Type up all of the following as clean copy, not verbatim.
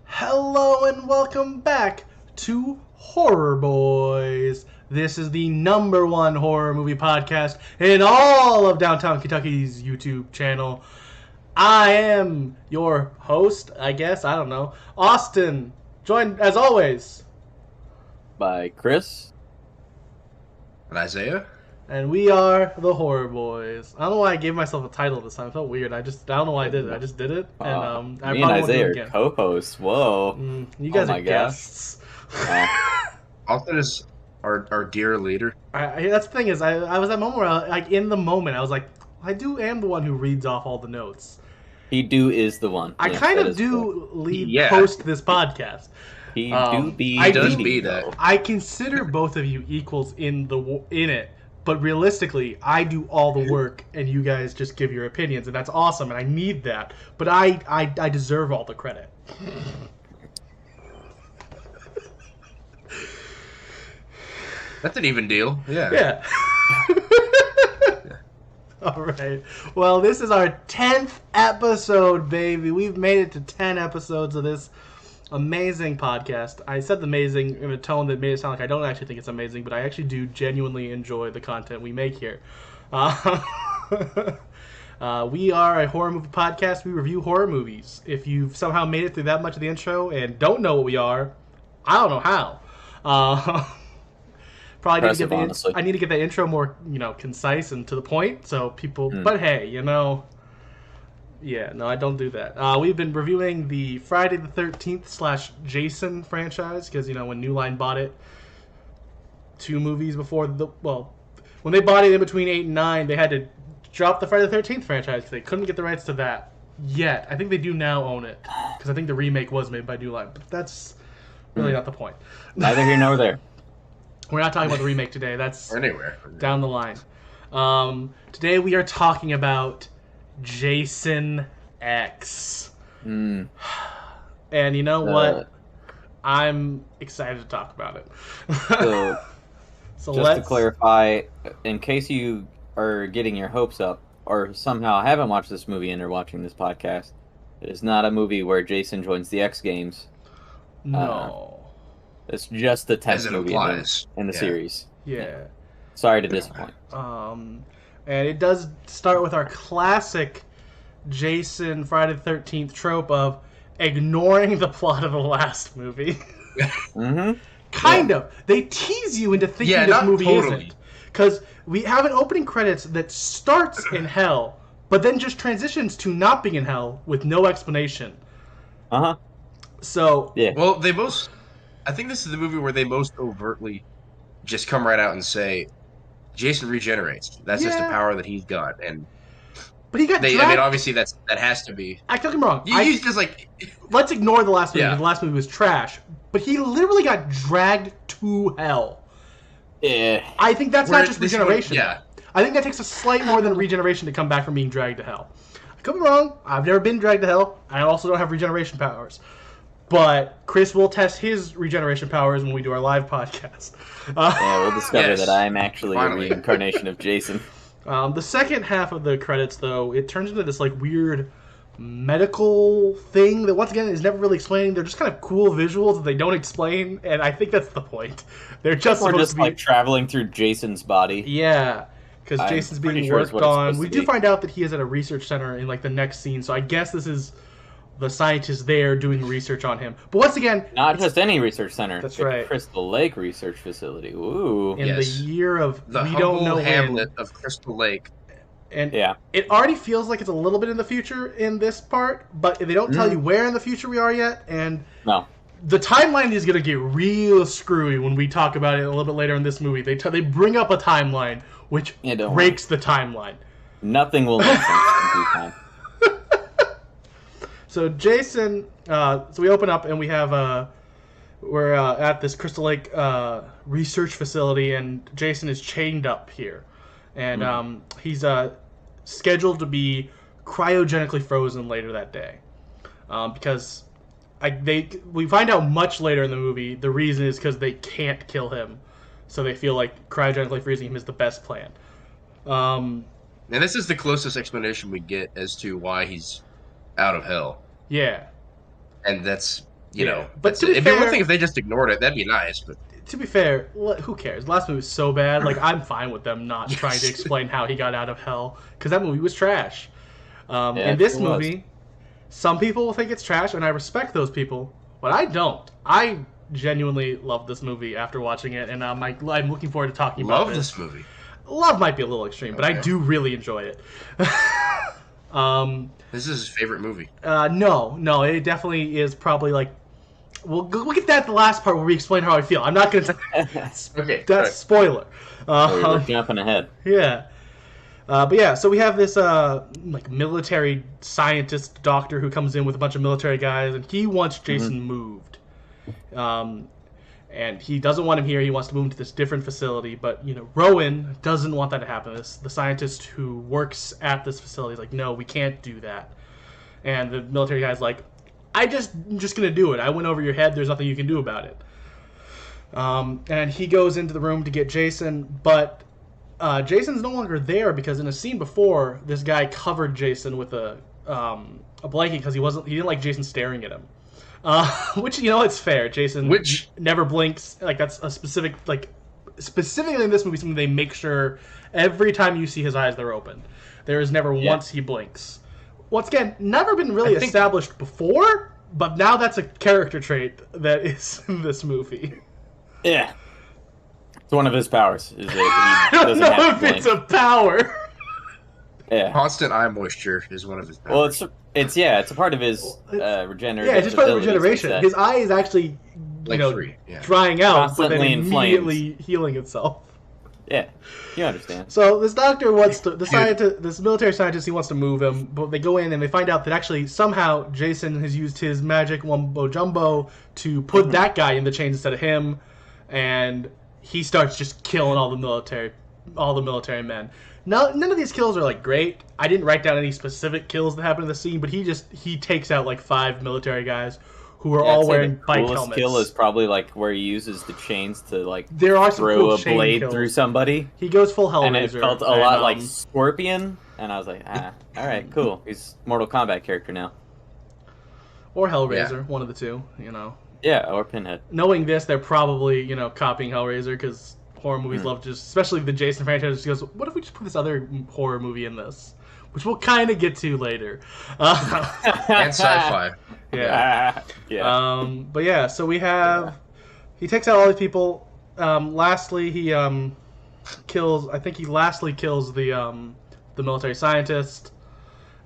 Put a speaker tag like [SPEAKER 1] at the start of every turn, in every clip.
[SPEAKER 1] Hello and welcome back to Horror Boys. This is the #1 horror movie podcast in all of downtown Kentucky's YouTube channel. I am your host, I guess, I don't know, Austin, joined as always
[SPEAKER 2] by Chris
[SPEAKER 3] and Isaiah.
[SPEAKER 1] And we are the Horror Boys. I don't know why I gave myself a title this time. It felt weird. I don't know why I did it. I just did it. And I
[SPEAKER 2] me and Isaiah are co-hosts. Whoa.
[SPEAKER 1] You guys are guests.
[SPEAKER 3] Austin is our dear leader.
[SPEAKER 1] That's the thing is, I was at a moment where, in the moment, I was like, I am the one who reads off all the notes.
[SPEAKER 2] He is the one.
[SPEAKER 1] I kind of do host this podcast.
[SPEAKER 2] He
[SPEAKER 3] does be that.
[SPEAKER 1] I consider both of you equals in it. But realistically, I do all the work, and you guys just give your opinions, and that's awesome, and I need that. But I deserve all the credit.
[SPEAKER 3] That's an even deal. Yeah.
[SPEAKER 1] Yeah. All right. Well, this is our 10th episode, baby. We've made it to 10 episodes of this amazing podcast. I said amazing in a tone that made it sound like I don't actually think it's amazing, but I actually do genuinely enjoy the content we make here. We are a horror movie podcast. We review horror movies. If you've somehow made it through that much of the intro and don't know what we are, I don't know how. Probably need to get I need to get that intro more, concise and to the point, so people. But hey, yeah, no, I don't do that. We've been reviewing the Friday the 13th / Jason franchise because, when New Line bought it 2 movies before when they bought it in between 8 and 9, they had to drop the Friday the 13th franchise because they couldn't get the rights to that yet. I think they do now own it because I think the remake was made by New Line, but that's really not the point.
[SPEAKER 2] Neither here nor there.
[SPEAKER 1] We're not talking about the remake today. That's
[SPEAKER 3] anywhere
[SPEAKER 1] down the line. Today we are talking about Jason X. And you know what? I'm excited to talk about it.
[SPEAKER 2] So just to clarify, in case you are getting your hopes up or somehow haven't watched this movie and are watching this podcast, it is not a movie where Jason joins the X Games.
[SPEAKER 1] No.
[SPEAKER 2] It's just the 10th movie in the series.
[SPEAKER 1] Yeah.
[SPEAKER 2] Sorry to disappoint.
[SPEAKER 1] And it does start with our classic Jason Friday the 13th trope of ignoring the plot of the last movie. Kind of. They tease you into thinking this movie isn't. Because we have an opening credits that starts in hell, but then just transitions to not being in hell with no explanation. So...
[SPEAKER 2] Yeah.
[SPEAKER 3] Well, I think this is the movie where they most overtly just come right out and say, Jason regenerates. That's just a power that he's got,
[SPEAKER 1] but he got dragged.
[SPEAKER 3] I mean, obviously that has to be.
[SPEAKER 1] I took him wrong.
[SPEAKER 3] He's just like.
[SPEAKER 1] Let's ignore the last movie. Yeah. The last movie was trash, but he literally got dragged to hell.
[SPEAKER 2] Yeah.
[SPEAKER 1] I think that's not just regeneration.
[SPEAKER 3] Yeah.
[SPEAKER 1] I think that takes a slight more than regeneration to come back from being dragged to hell. I could be wrong. I've never been dragged to hell. I also don't have regeneration powers. But Chris will test his regeneration powers when we do our live podcast.
[SPEAKER 2] We'll discover that I'm actually a reincarnation of Jason.
[SPEAKER 1] The second half of the credits, though, it turns into this weird medical thing that, once again, is never really explained. They're just kind of cool visuals that they don't explain, and I think that's the point. They're just supposed to be
[SPEAKER 2] traveling through Jason's body.
[SPEAKER 1] Yeah, because Jason's being worked on. We do find out that he is at a research center in the next scene, so I guess this is the scientists there doing research on him. But once again...
[SPEAKER 2] Not just any research center.
[SPEAKER 1] That's right.
[SPEAKER 2] Crystal Lake Research Facility. Ooh.
[SPEAKER 1] In the year of...
[SPEAKER 3] The
[SPEAKER 1] we don't know
[SPEAKER 3] hamlet of Crystal Lake.
[SPEAKER 1] And it already feels like it's a little bit in the future in this part, but they don't tell you where in the future we are yet, and...
[SPEAKER 2] No.
[SPEAKER 1] The timeline is going to get real screwy when we talk about it a little bit later in this movie. They bring up a timeline, which breaks the timeline.
[SPEAKER 2] Nothing will make sense in due time.
[SPEAKER 1] So Jason, so we open up and we have we're at this Crystal Lake research facility, and Jason is chained up here, and he's scheduled to be cryogenically frozen later that day, because we find out much later in the movie the reason is because they can't kill him, so they feel like cryogenically freezing him is the best plan.
[SPEAKER 3] And this is the closest explanation we get as to why he's out of hell.
[SPEAKER 1] Yeah.
[SPEAKER 3] And that's you know.
[SPEAKER 1] But
[SPEAKER 3] it'd be one thing if they just ignored it. That'd be nice. But
[SPEAKER 1] to be fair, who cares? The last movie was so bad. Like, I'm fine with them not trying to explain how he got out of hell, because that movie was trash. In this movie, some people will think it's trash, and I respect those people, but I don't. I genuinely love this movie after watching it, and I'm looking forward to talking about
[SPEAKER 3] this movie.
[SPEAKER 1] Love might be a little extreme, but I do really enjoy it.
[SPEAKER 3] This is his favorite movie.
[SPEAKER 1] No, it definitely is probably like. We'll get that at the last part where we explain how I feel. I'm not going to.
[SPEAKER 3] Okay.
[SPEAKER 1] That's spoiler.
[SPEAKER 2] We're jumping ahead.
[SPEAKER 1] Yeah. But yeah, so we have this like military scientist doctor who comes in with a bunch of military guys, and he wants Jason moved. And he doesn't want him here. He wants to move him to this different facility. But, Rowan doesn't want that to happen. The scientist who works at this facility is like, no, we can't do that. And the military guy's like, I'm just going to do it. I went over your head. There's nothing you can do about it. And he goes into the room to get Jason, but Jason's no longer there because in a scene before, this guy covered Jason with a blanket because he didn't like Jason staring at him. Which, it's fair. Jason never blinks. Like, that's a specific, specifically in this movie, something they make sure every time you see his eyes, they're open. There is never once he blinks. Once again, never been really established before, but now that's a character trait that is in this movie.
[SPEAKER 2] Yeah. It's one of his powers.
[SPEAKER 1] I don't know if it's a power.
[SPEAKER 2] Yeah.
[SPEAKER 3] Constant eye moisture is one of his powers.
[SPEAKER 2] Well, it's a part of his regeneration.
[SPEAKER 1] Yeah, it's just part of regeneration. His eye is actually, drying out,
[SPEAKER 2] constantly
[SPEAKER 1] but then immediately healing itself.
[SPEAKER 2] Yeah, you understand.
[SPEAKER 1] So this doctor wants to, this military scientist, he wants to move him, but they go in and they find out that actually somehow Jason has used his magic wumbo jumbo to put that guy in the chains instead of him, and he starts just killing all the military men. Now, none of these kills are great. I didn't write down any specific kills that happen in the scene, but he takes out 5 military guys who are all wearing bike helmets. The coolest
[SPEAKER 2] kill is probably where he uses the chains to
[SPEAKER 1] there are some
[SPEAKER 2] throw
[SPEAKER 1] cool
[SPEAKER 2] a blade kills through somebody.
[SPEAKER 1] He goes full Hellraiser.
[SPEAKER 2] And it felt a lot like Scorpion, and I was like, all right, cool. He's Mortal Kombat character now.
[SPEAKER 1] Or Hellraiser, one of the two,
[SPEAKER 2] Yeah, or Pinhead.
[SPEAKER 1] Knowing this, they're probably, copying Hellraiser because horror movies love especially the Jason franchise, just goes, what if we just put this other horror movie in this? Which we'll kind of get to later.
[SPEAKER 3] And sci-fi.
[SPEAKER 1] Yeah. But yeah, so we have... He takes out all these people. Lastly, he kills the military scientist.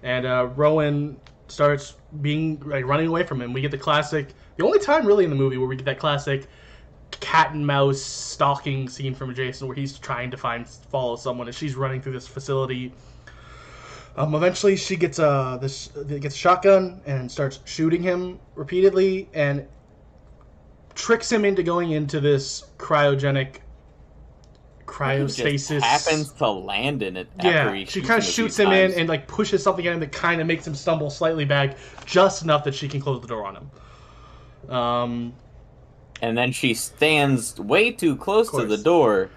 [SPEAKER 1] And Rowan starts running away from him. We get the classic... The only time really in the movie where we get that classic cat and mouse stalking scene from Jason where he's trying to follow someone and she's running through this facility. Eventually, she gets a shotgun and starts shooting him repeatedly and tricks him into going into this cryostasis.
[SPEAKER 2] He just happens to land in it.
[SPEAKER 1] She kind of shoots him in and pushes something at him that kind of makes him stumble slightly back, just enough that she can close the door on him.
[SPEAKER 2] And then she stands way too close to the door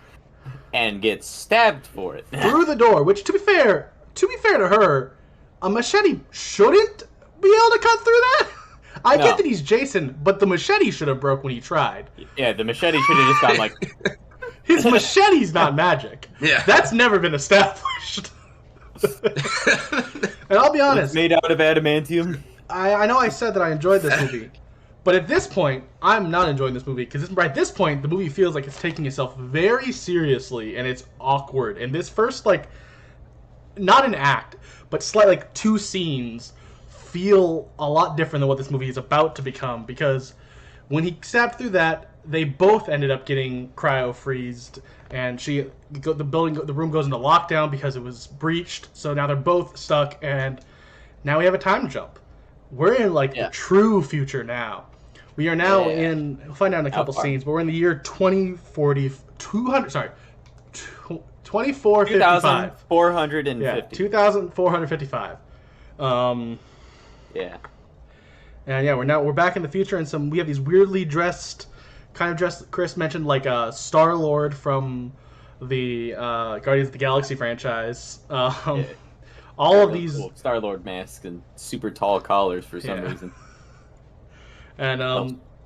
[SPEAKER 2] and gets stabbed for it
[SPEAKER 1] through the door. Which, to be fair to her, a machete shouldn't be able to cut through that. I get that he's Jason, but the machete should have broke when he tried.
[SPEAKER 2] Yeah, the machete should have just gone
[SPEAKER 1] His machete's not magic.
[SPEAKER 3] Yeah.
[SPEAKER 1] That's never been established. And I'll be honest.
[SPEAKER 2] It's made out of adamantium.
[SPEAKER 1] I know I said that I enjoyed this movie. But at this point, I'm not enjoying this movie. Because at this point, the movie feels like it's taking itself very seriously. And it's awkward. And this first, not an act, but slightly 2 scenes feel a lot different than what this movie is about to become, because when he stabbed through that, they both ended up getting cryo-freezed, and the room goes into lockdown because it was breached, so now they're both stuck, and now we have a time jump. We're in the true future now. We are now in, we'll find out in a couple scenes, but we're in the year 2455.
[SPEAKER 2] 2450.
[SPEAKER 1] Yeah, 2455.
[SPEAKER 2] Yeah.
[SPEAKER 1] And we're back in the future, and we have these weirdly dressed, Chris mentioned, Star-Lord from the Guardians of the Galaxy franchise. All of these
[SPEAKER 2] cool Star-Lord masks and super tall collars for some reason.
[SPEAKER 1] And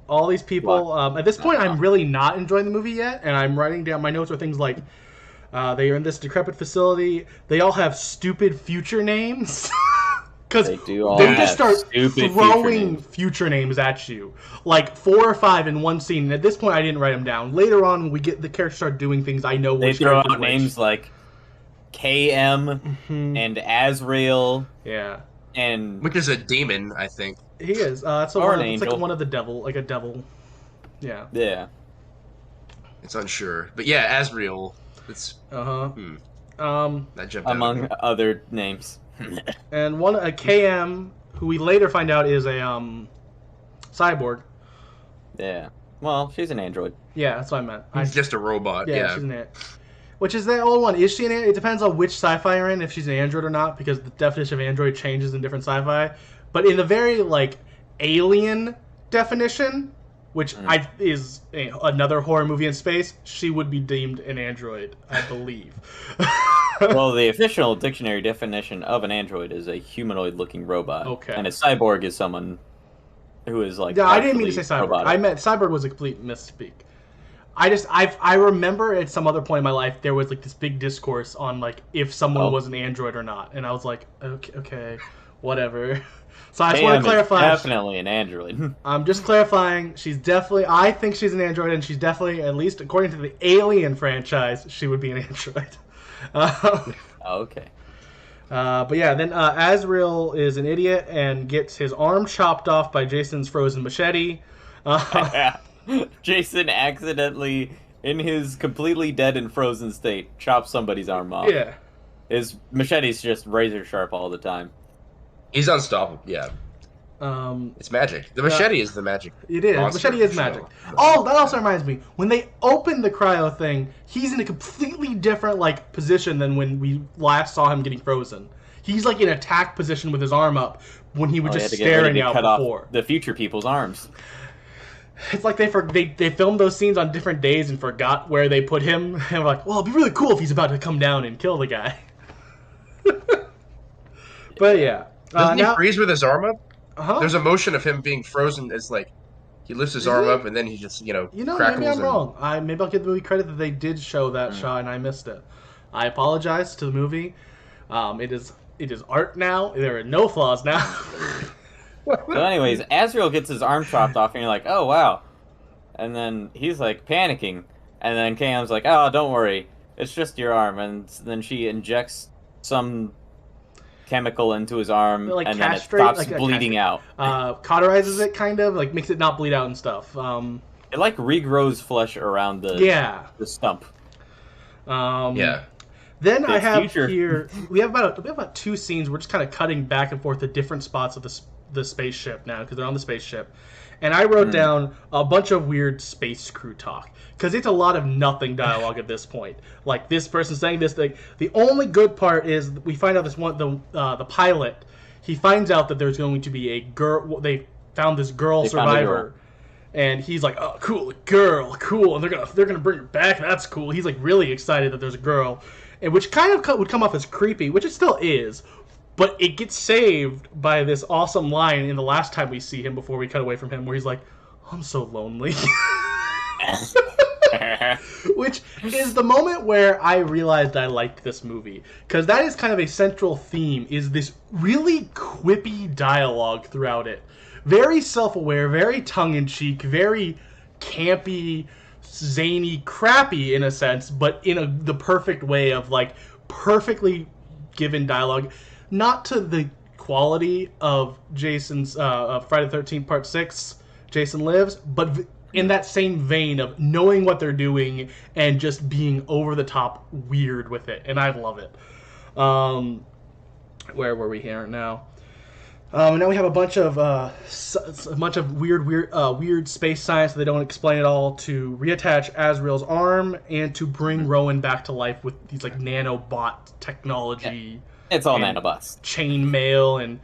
[SPEAKER 1] all these people, at this point, I'm really not enjoying the movie yet, and I'm writing down my notes are things like, they are in this decrepit facility. They all have stupid future names. Because they just start throwing future names at you. Like 4 or 5 in one scene. And at this point, I didn't write them down. Later on, when we get the characters start doing things, I know
[SPEAKER 2] they throw out names like KM and Azrael.
[SPEAKER 1] Yeah.
[SPEAKER 2] And
[SPEAKER 3] which is a demon, I think.
[SPEAKER 1] He is. It's like one of the devil, like a devil. Yeah.
[SPEAKER 2] Yeah.
[SPEAKER 3] It's unsure. But yeah, Azrael. It's that jumped
[SPEAKER 2] among other names.
[SPEAKER 1] And a KM, who we later find out is a cyborg.
[SPEAKER 2] Yeah. Well, she's an android.
[SPEAKER 1] Yeah, that's what I meant.
[SPEAKER 3] She's just a robot. Yeah.
[SPEAKER 1] She's an android. Which is the old one. Is she an android? It depends on which sci-fi you're in, if she's an android or not, because the definition of android changes in different sci-fi. But in the very, alien definition, which is another horror movie in space, she would be deemed an android, I believe.
[SPEAKER 2] Well, the official dictionary definition of an android is a humanoid-looking robot.
[SPEAKER 1] Okay.
[SPEAKER 2] And a cyborg is someone who is
[SPEAKER 1] Yeah, I didn't mean to say cyborg. Robotic. I meant cyborg was a complete misspeak. I remember at some other point in my life there was this big discourse on if someone was an android or not, and I was like, okay, whatever. So I just want to clarify.
[SPEAKER 2] Definitely an android.
[SPEAKER 1] I'm just clarifying. I think she's an android, and she's definitely, at least according to the Alien franchise, she would be an android.
[SPEAKER 2] Okay.
[SPEAKER 1] But yeah, then Azrael is an idiot and gets his arm chopped off by Jason's frozen machete.
[SPEAKER 2] Jason accidentally, in his completely dead and frozen state, chops somebody's arm off.
[SPEAKER 1] Yeah.
[SPEAKER 2] His machete's just razor sharp all the time.
[SPEAKER 3] He's unstoppable, yeah. It's magic. The machete is the magic.
[SPEAKER 1] It is. Machete is magic. Oh, that also reminds me. When they open the cryo thing, he's in a completely different position than when we last saw him getting frozen. He's in attack position with his arm up when he was just staring out before.
[SPEAKER 2] The future people's arms.
[SPEAKER 1] It's like they filmed those scenes on different days and forgot where they put him. And we're like, well, it'd be really cool if he's about to come down and kill the guy. But yeah.
[SPEAKER 3] Doesn't he freeze with his arm up? Uh-huh. There's a motion of him being frozen as he lifts his arm up and then he just crackles.
[SPEAKER 1] Maybe I'm wrong. Maybe I'll give the movie credit that they did show that shot and I missed it. I apologize to the movie. It is art now. There are no flaws now.
[SPEAKER 2] So anyways, Azrael gets his arm chopped off and you're like, oh wow. And then he's panicking. And then Cam's like, oh, don't worry. It's just your arm. And then she injects some chemical into his arm and then it stops bleeding out.
[SPEAKER 1] Cauterizes it, kind of makes it not bleed out and stuff.
[SPEAKER 2] It regrows flesh around the stump.
[SPEAKER 1] Yeah. Then I have here we have about 2 scenes. We're just kind of cutting back and forth to different spots of the spaceship now because they're on the spaceship. And I wrote down a bunch of weird space crew talk because it's a lot of nothing dialogue at this point. This person saying this thing. The only good part is we find out the pilot. He finds out that there's going to be a girl. They found this girl survivor, and he's like, "Oh, cool, a girl, cool." And they're gonna bring her back. That's cool. He's really excited that there's a girl, and which kind of would come off as creepy, which it still is. But it gets saved by this awesome line in the last time we see him before we cut away from him, where he's like, "I'm so lonely." Which is the moment where I realized I liked this movie. Because that is kind of a central theme, is this really quippy dialogue throughout it. Very self-aware, very tongue-in-cheek, very campy, zany, crappy in a sense, but in the perfect way of perfectly given dialogue. Not to the quality of Jason's Friday the 13th Part 6, Jason Lives, but in that same vein of knowing what they're doing and just being over the top weird with it, and I love it. Where were we here now? Now we have a bunch of weird space science that they don't explain at all to reattach Azrael's arm and to bring Rowan back to life with these nanobot technology.
[SPEAKER 2] Yeah. It's all nanobots.
[SPEAKER 1] Chainmail and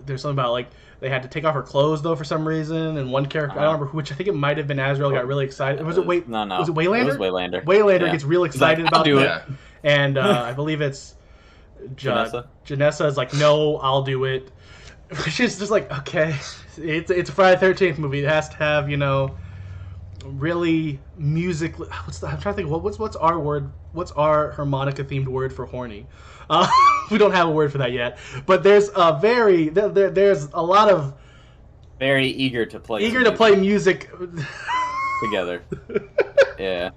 [SPEAKER 1] there's something about they had to take off her clothes though for some reason, and one character I don't remember which, I think it might have been Azrael, got really excited. Was it
[SPEAKER 2] No.
[SPEAKER 1] Was it Waylander?
[SPEAKER 2] It was Waylander.
[SPEAKER 1] Waylander gets real excited about
[SPEAKER 2] it.
[SPEAKER 1] And I believe it's
[SPEAKER 2] Janessa.
[SPEAKER 1] Janessa is like, no, I'll do it. She's just like, okay, it's a Friday the 13th movie. It has to have, you know, really music. I'm trying to think. What's our word? What's our harmonica themed word for horny? We don't have a word for that yet. But there's there's a lot of
[SPEAKER 2] very eager to play
[SPEAKER 1] music
[SPEAKER 2] together. Yeah.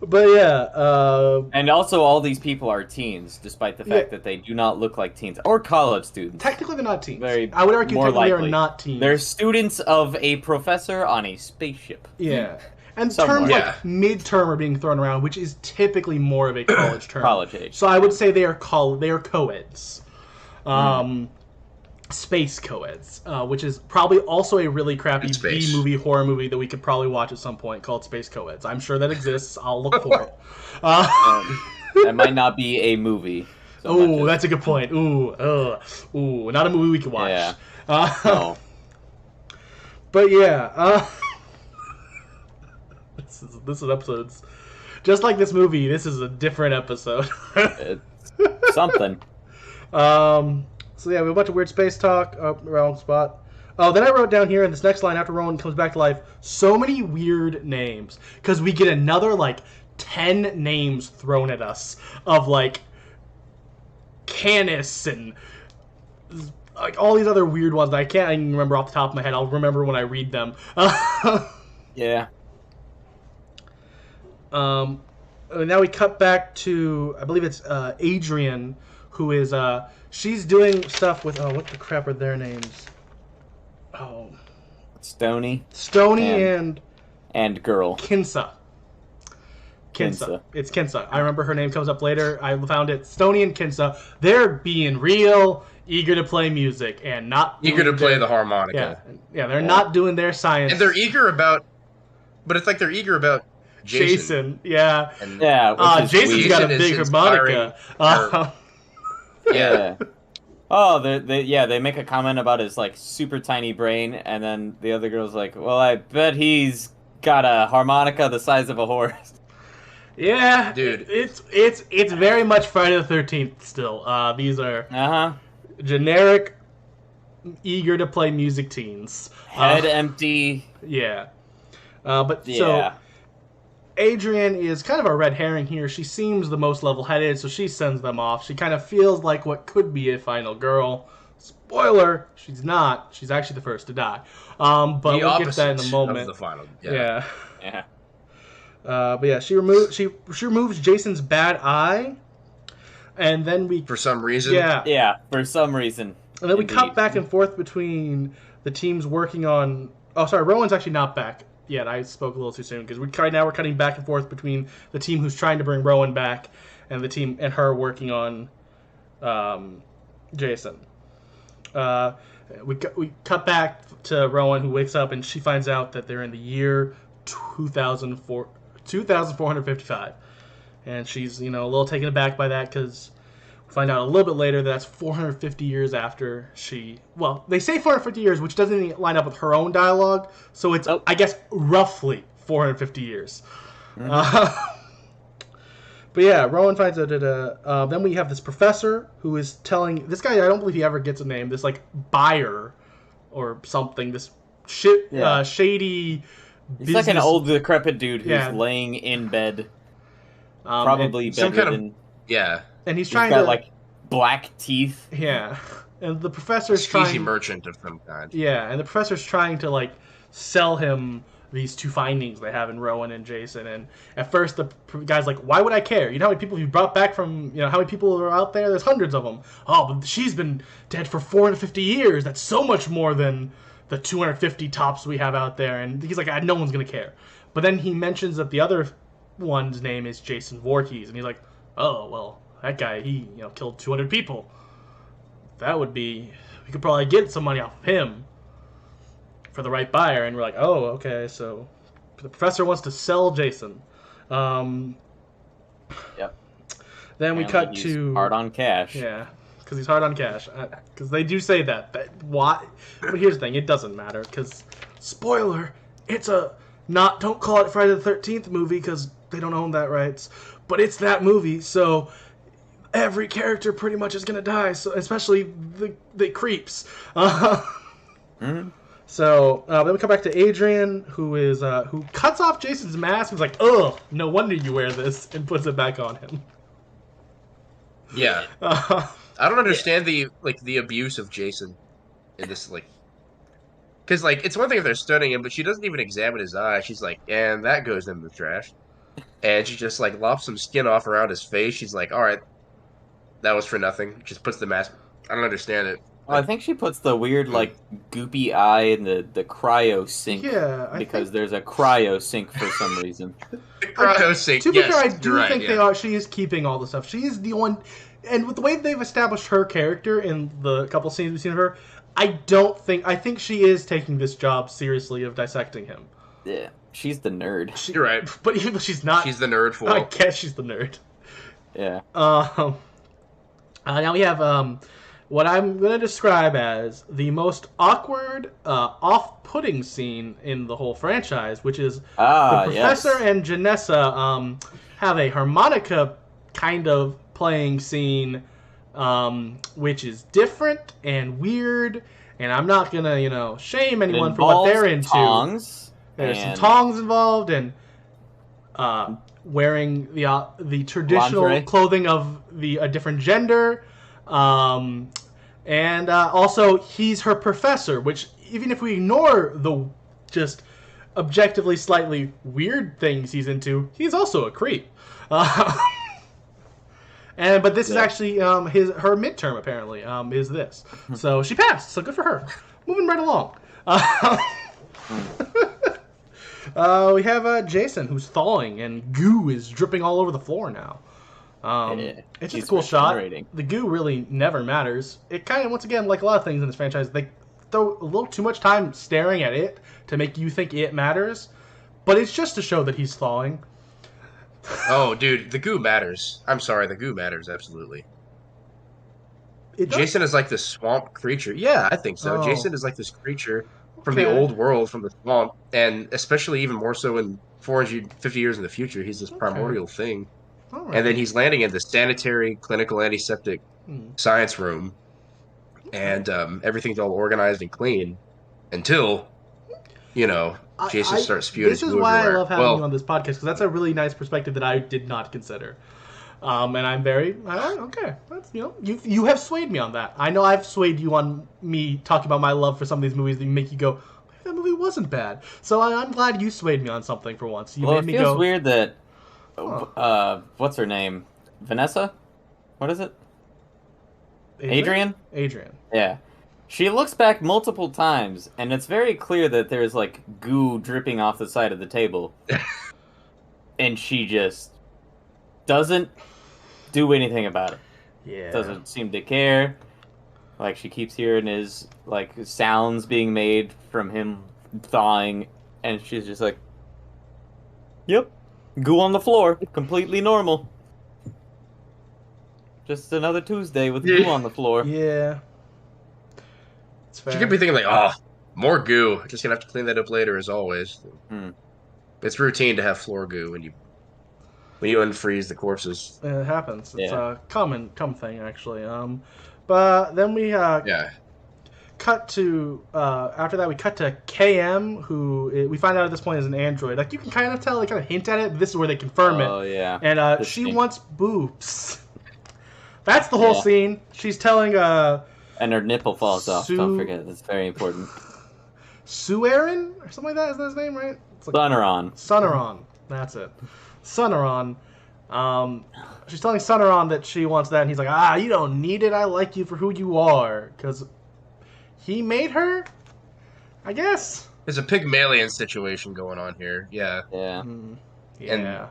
[SPEAKER 1] But yeah,
[SPEAKER 2] and also all these people are teens, despite the fact that they do not look like teens or college students.
[SPEAKER 1] Technically, they're not teens. I would argue technically they are not teens.
[SPEAKER 2] They're students of a professor on a spaceship.
[SPEAKER 1] Yeah, and terms like midterm are being thrown around, which is typically more of a college term.
[SPEAKER 2] College age.
[SPEAKER 1] So I would say they are co-eds. Space co-eds, which is probably also a really crappy B-movie horror movie that we could probably watch at some point called Space Co-eds. I'm sure that exists. I'll look for it.
[SPEAKER 2] That might not be a movie.
[SPEAKER 1] So that's a good point. Ooh, not a movie we can watch.
[SPEAKER 2] Yeah. No.
[SPEAKER 1] But yeah, this is episodes. Just like this movie, this is a different episode.
[SPEAKER 2] It's something.
[SPEAKER 1] So yeah, we have a bunch of weird space talk. Oh, wrong spot. Oh, then I wrote down here in this next line after Rowan comes back to life, so many weird names. Because we get another, 10 names thrown at us of, Canis and, all these other weird ones that I can't even remember off the top of my head. I'll remember when I read them.
[SPEAKER 2] Yeah.
[SPEAKER 1] Now we cut back to, I believe it's Adrian, who is, she's doing stuff with, what the crap are their names? Oh.
[SPEAKER 2] Stony
[SPEAKER 1] and
[SPEAKER 2] girl.
[SPEAKER 1] Kinsa. It's Kinsa. I remember her name comes up later. I found it. Stony and Kinsa. They're being real eager to play music and not
[SPEAKER 3] eager to play the harmonica.
[SPEAKER 1] Yeah, they're not doing their science.
[SPEAKER 3] And they're eager about, but it's like they're eager about Jason.
[SPEAKER 1] Yeah.
[SPEAKER 3] And,
[SPEAKER 1] Jason's got a big harmonica.
[SPEAKER 2] Yeah. Oh, they make a comment about his super tiny brain, and then the other girl's like, "Well, I bet he's got a harmonica the size of a horse."
[SPEAKER 1] Yeah,
[SPEAKER 3] dude,
[SPEAKER 1] it's very much Friday the 13th still. These are generic, eager to play music teens.
[SPEAKER 2] Head empty.
[SPEAKER 1] Yeah, so Adrian is kind of a red herring here. She seems the most level-headed, so she sends them off. She kind of feels like what could be a final girl. Spoiler, she's not. She's actually the first to die. But we'll get to that in a moment.
[SPEAKER 3] Of the final.
[SPEAKER 1] Yeah.
[SPEAKER 2] Yeah.
[SPEAKER 1] But yeah, she removes Jason's bad eye, and then
[SPEAKER 3] for some reason.
[SPEAKER 2] Yeah, for some reason.
[SPEAKER 1] And then we cut back and forth between the teams working on. Oh, sorry, Rowan's actually not back yet. I spoke a little too soon because we're cutting back and forth between the team who's trying to bring Rowan back and the team and her working on Jason. We cut back to Rowan, who wakes up and she finds out that they're in the year 2455, and she's a little taken aback by that because we find out a little bit later that that's 450 years after they say 450 years, which doesn't even line up with her own dialogue, so it's I guess roughly 450 years. Mm-hmm. But yeah, Rowan finds out that then we have this professor who is telling this guy, I don't believe he ever gets a name, this buyer or something, this shady.
[SPEAKER 2] He's like an old decrepit dude who's laying in bed, probably bedridden.
[SPEAKER 1] And he's
[SPEAKER 2] trying to black teeth.
[SPEAKER 1] Yeah, and the professor's
[SPEAKER 3] skeezy merchant of some kind.
[SPEAKER 1] Yeah, and the professor's trying to sell him these two findings they have in Rowan and Jason. And at first the guy's like, "Why would I care? You know how many people you brought back from? How many people are out there? There's hundreds of them. Oh, but she's been dead for 450 years. That's so much more than the 250 tops we have out there." And he's like, no one's going to care. But then he mentions that the other one's name is Jason Voorhees. And he's like, oh, well, that guy, he killed 200 people. We could probably get some money off of him for the right buyer. And we're like, oh, okay, so the professor wants to sell Jason.
[SPEAKER 2] Yep.
[SPEAKER 1] Then we cut to...
[SPEAKER 2] hard on cash.
[SPEAKER 1] Yeah. Because he's hard on cash. Because they do say that. Why? But here's the thing. It doesn't matter. Because, spoiler, it's don't call it Friday the 13th movie because they don't own that rights. But it's that movie. So every character pretty much is gonna die, so especially the creeps. So then we come back to Adrian, who cuts off Jason's mask. He's like, "Ugh, no wonder you wear this," and puts it back on him.
[SPEAKER 3] Yeah, I don't understand the abuse of Jason in this, because it's one thing if they're stunning him, but she doesn't even examine his eye. She's like, "And that goes in the trash," and she just lops some skin off around his face. She's like, "All right, that was for nothing." Just puts the mask. I don't understand it.
[SPEAKER 2] Well, I think she puts the weird, goopy eye in the cryo sink.
[SPEAKER 1] Yeah,
[SPEAKER 2] because there's a cryo sink for some reason.
[SPEAKER 3] The cryo sink.
[SPEAKER 1] To be fair, I do think they are. She is keeping all the stuff. She is the one, and with the way they've established her character in the couple scenes we've seen of her, I think she is taking this job seriously of dissecting him.
[SPEAKER 2] Yeah, she's the nerd.
[SPEAKER 3] You're right,
[SPEAKER 1] but even though she's not,
[SPEAKER 3] she's the nerd for.
[SPEAKER 1] I guess she's the nerd.
[SPEAKER 2] Yeah.
[SPEAKER 1] Now we have what I'm going to describe as the most awkward, off-putting scene in the whole franchise, which is the Professor and Janessa have a harmonica kind of playing scene, which is different and weird, and I'm not going to, shame anyone for what they're into. There's some tongs involved, and wearing the traditional
[SPEAKER 2] lingerie
[SPEAKER 1] clothing of a different gender. And also, he's her professor, which, even if we ignore the just objectively slightly weird things he's into, he's also a creep. But this is actually her midterm, apparently, is this. So she passed, so good for her. Moving right along. We have Jason, who's thawing, and goo is dripping all over the floor now. It's just a cool shot. The goo really never matters. It kind of, once again, like a lot of things in this franchise, they throw a little too much time staring at it to make you think it matters, but it's just to show that he's thawing.
[SPEAKER 3] Oh, dude, the goo matters. I'm sorry, the goo matters, absolutely. Jason is like this swamp creature. Yeah, I think so. Oh. Jason is like this creature from the old world, from the swamp, and especially even more so in 450 years in the future, he's this primordial thing. Right. And then he's landing in the sanitary, clinical, antiseptic science room, and everything's all organized and clean until, Jason starts spewing.
[SPEAKER 1] This is why I love having you on this podcast, because that's a really nice perspective that I did not consider. And I'm very okay. That's you have swayed me on that. I know I've swayed you on me talking about my love for some of these movies that make you go, that movie wasn't bad. So I'm glad you swayed me on something for once. You made me
[SPEAKER 2] feels weird that. What's her name? Vanessa? What is it? Adrian?
[SPEAKER 1] Adrian.
[SPEAKER 2] Yeah. She looks back multiple times, and it's very clear that there's, goo dripping off the side of the table. And she just doesn't do anything about it.
[SPEAKER 1] Yeah.
[SPEAKER 2] Doesn't seem to care. She keeps hearing his, sounds being made from him thawing, and she's just like, yep. Goo on the floor, completely normal. Just another Tuesday with goo on the floor.
[SPEAKER 1] Yeah. It's fair.
[SPEAKER 3] She could be thinking more goo. Just gonna have to clean that up later, as always. It's routine to have floor goo when you unfreeze the corpses.
[SPEAKER 1] It happens. It's a common thing, actually. But then we cut to after that we cut to KM, who we find out at this point is an android. You can kind of tell, they kind of hint at it, but this is where they confirm it.
[SPEAKER 2] Oh yeah.
[SPEAKER 1] And she wants boobs. That's the whole scene. She's telling
[SPEAKER 2] and her nipple falls off. Don't forget, that's very important.
[SPEAKER 1] Suerin or something like that, is that his name, right?
[SPEAKER 2] Sunaron.
[SPEAKER 1] That's it. Sunaron. She's telling Sunaron that she wants that, and he's like, you don't need it. I like you for who you are, because he made her, I guess.
[SPEAKER 3] There's a Pygmalion situation going on here. Yeah.
[SPEAKER 2] Yeah.
[SPEAKER 1] Yeah.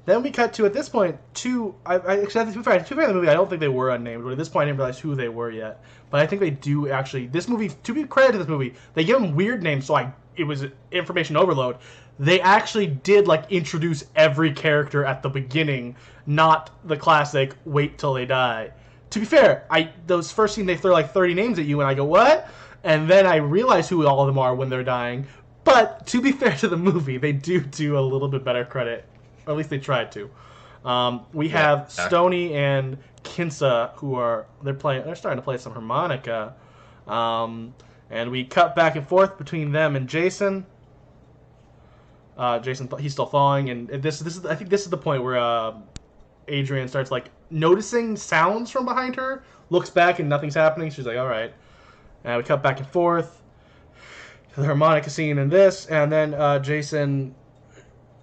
[SPEAKER 1] Then we cut to, at this point, to be fair in the movie, I don't think they were unnamed, but at this point I didn't realize who they were yet. But I think they do actually. This movie, to be credited to this movie, they give them weird names, so it was information overload. They actually did introduce every character at the beginning, not the classic wait till they die. To be fair, those first scene they throw 30 names at you, and I go, what? And then I realize who all of them are when they're dying. But to be fair to the movie, they do a little bit better credit. Or at least they tried to. We have Stoney and Kinsa they're starting to play some harmonica, and we cut back and forth between them and Jason. Jason, he's still thawing, and I think this is the point where Adrian starts like noticing sounds from behind her, looks back and nothing's happening. She's like, all right. And we cut back and forth to the harmonica scene and this, and then Jason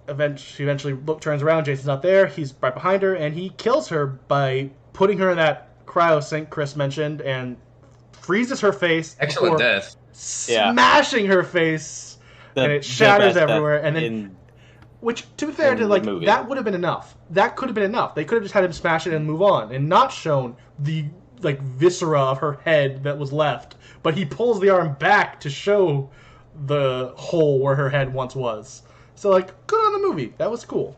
[SPEAKER 1] eventually turns around. Jason's not there. He's right behind her, and he kills her by putting her in that cryo sink Chris mentioned and freezes her face.
[SPEAKER 3] Excellent death.
[SPEAKER 1] Smashing her face, and it shatters everywhere. And then, which, to be fair, that would have been enough. That could have been enough. They could have just had him smash it and move on, and not shown the viscera of her head that was left. But he pulls the arm back to show the hole where her head once was. So, good on the movie. That was cool.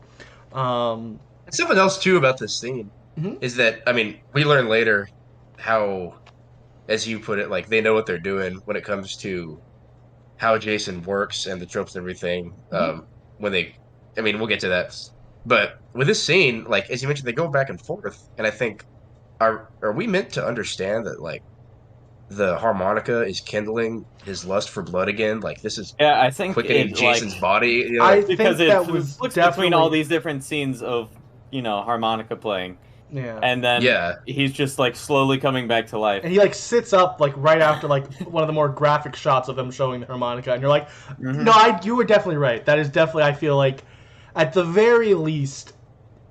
[SPEAKER 3] And something else, too, about this scene is that, we learn later how, as you put it, they know what they're doing when it comes to how Jason works and the tropes and everything. When they, we'll get to that. But with this scene, as you mentioned, they go back and forth. And I think, are we meant to understand that, the harmonica is kindling his lust for blood again? This is
[SPEAKER 2] I think
[SPEAKER 3] quickening Jason's body.
[SPEAKER 1] I think that was
[SPEAKER 2] looks
[SPEAKER 1] definitely
[SPEAKER 2] between all these different scenes of harmonica playing.
[SPEAKER 1] Yeah.
[SPEAKER 2] And then he's just slowly coming back to life.
[SPEAKER 1] And he sits up right after one of the more graphic shots of them showing the harmonica, and you're like, no, you were definitely right. That is definitely, I feel at the very least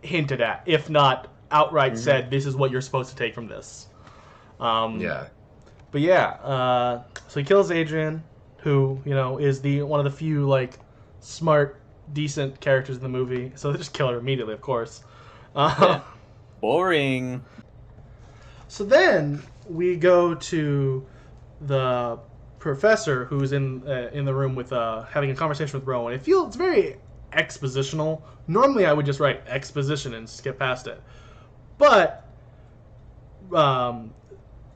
[SPEAKER 1] hinted at, if not outright said, this is what you're supposed to take from this. But yeah, so he kills Adrian, who, is one of the few, smart, decent characters in the movie. So they just kill her immediately, of course.
[SPEAKER 2] Boring.
[SPEAKER 1] So then we go to the professor who's in the room with having a conversation with Rowan. It's very expositional. Normally I would just write exposition and skip past it. But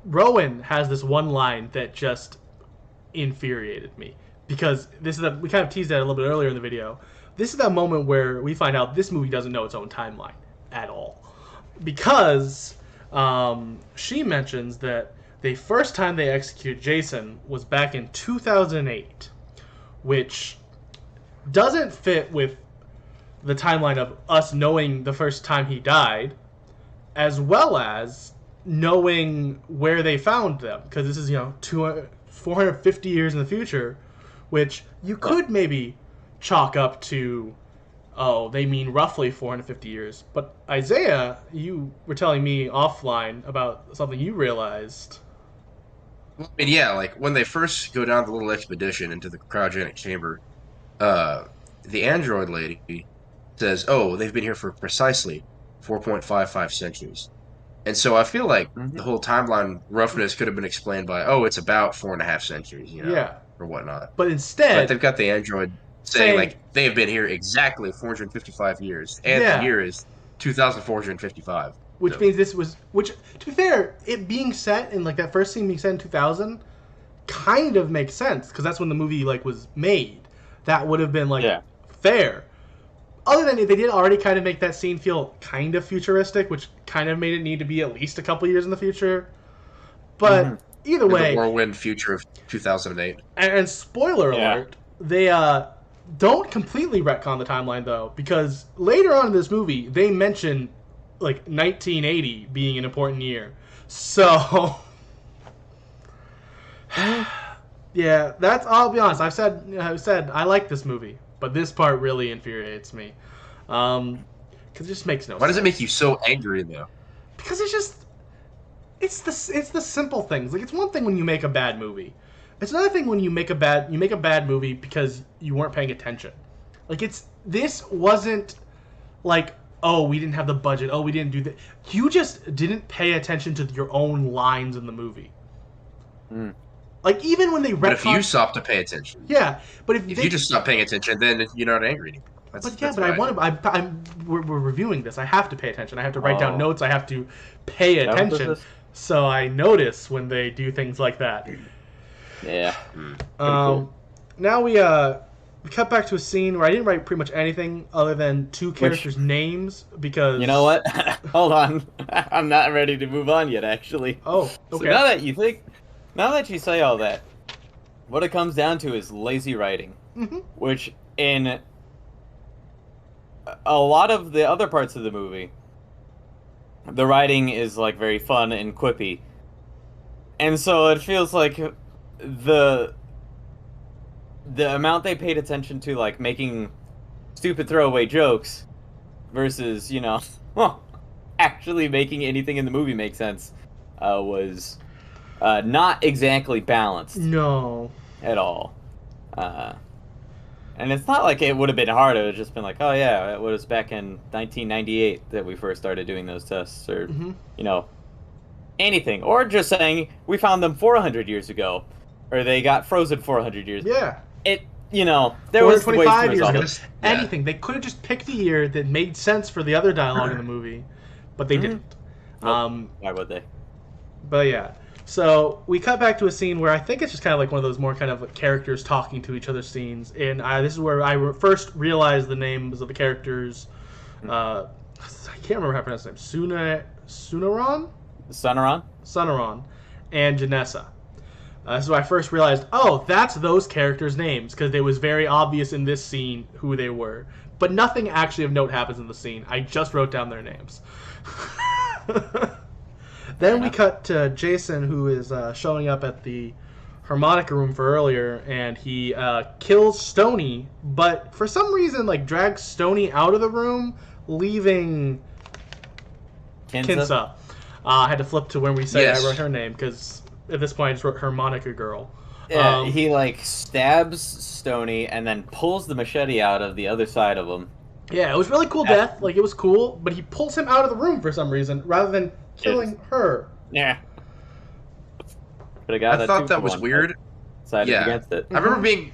[SPEAKER 1] Rowan has this one line that just infuriated me, because we kind of teased that a little bit earlier in the video. This is that moment where we find out this movie doesn't know its own timeline at all, because she mentions that the first time they executed Jason was back in 2008, which doesn't fit with the timeline of us knowing the first time he died, as well as knowing where they found them, because this is 450 years in the future, which you could maybe chalk up to, they mean roughly 450 years. But Isaiah, you were telling me offline about something you realized.
[SPEAKER 3] When they first go down the little expedition into the cryogenic chamber, the android lady says, they've been here for precisely 4.55 centuries. And so I feel like the whole timeline roughness could have been explained by, it's about 4.5 centuries, or whatnot.
[SPEAKER 1] But instead,
[SPEAKER 3] they've got the android saying they have been here exactly 455 years, and the year is 2,455.
[SPEAKER 1] Which means which, to be fair, it being set in that first scene being set in 2000 kind of makes sense, because that's when the movie was made. That would have been fair. Other than they did already kind of make that scene feel kind of futuristic, which kind of made it need to be at least a couple years in the future. But either way,
[SPEAKER 3] the whirlwind future of 2008.
[SPEAKER 1] And spoiler alert, they don't completely retcon the timeline though, because later on in this movie they mention 1980 being an important year. So yeah, I'll be honest. I've said I like this movie, but this part really infuriates me, because it just makes no sense.
[SPEAKER 3] Why does it make you so angry, though?
[SPEAKER 1] Because it's the simple things. It's one thing when you make a bad movie. It's another thing when you make a bad movie because you weren't paying attention. This wasn't we didn't have the budget. We didn't do that. You just didn't pay attention to your own lines in the movie. Even when they retcon...
[SPEAKER 3] But if you stop to pay attention...
[SPEAKER 1] Yeah, but if
[SPEAKER 3] you just stop paying attention, then you're not angry anymore.
[SPEAKER 1] We're reviewing this. I have to pay attention. I have to write down notes. I have to pay attention. So I notice when they do things like that.
[SPEAKER 2] Yeah.
[SPEAKER 1] Cool. Now we we cut back to a scene where I didn't write pretty much anything other than two characters' names because...
[SPEAKER 2] You know what? Hold on. I'm not ready to move on yet, actually.
[SPEAKER 1] Oh, okay.
[SPEAKER 2] So now that you say all that, what it comes down to is lazy writing, which in a lot of the other parts of the movie, the writing is like very fun and quippy. And so it feels like the amount they paid attention to, like, making stupid throwaway jokes versus, actually making anything in the movie make sense was not exactly balanced.
[SPEAKER 1] No.
[SPEAKER 2] At all. And it's not like it would have been hard. It would have just been like, oh yeah, it was back in 1998 that we first started doing those tests, or, anything. Or just saying, we found them 400 years ago, or they got frozen 400 years.
[SPEAKER 1] Yeah.
[SPEAKER 2] There was
[SPEAKER 1] 25 years ago.
[SPEAKER 3] Yeah.
[SPEAKER 1] Anything. They could have just picked a year that made sense for the other dialogue in the movie, but they didn't.
[SPEAKER 2] Nope. Why would they?
[SPEAKER 1] But yeah. So we cut back to a scene where I think it's just kind of like one of those more kind of like characters talking to each other scenes. And this is where I first realized the names of the characters. I can't remember how to pronounce his name. Sunaran? Sunaran and Janessa. This is when I first realized, oh, that's those characters' names, because it was very obvious in this scene who they were. But nothing actually of note happens in the scene. I just wrote down their names. Then we cut to Jason, who is showing up at the harmonica room for earlier, and he kills Stoney, but for some reason, like, drags Stoney out of the room, leaving Kinsa. I had to flip to when we say I wrote her name, because at this point I just wrote harmonica girl.
[SPEAKER 2] Yeah, he, like, stabs Stoney and then pulls the machete out of the other side of him.
[SPEAKER 1] Yeah, it was really cool death. Like, it was cool, but he pulls him out of the room for some reason, rather than killing her.
[SPEAKER 2] Yeah.
[SPEAKER 3] I thought that was weird.
[SPEAKER 2] Decided against it.
[SPEAKER 3] I remember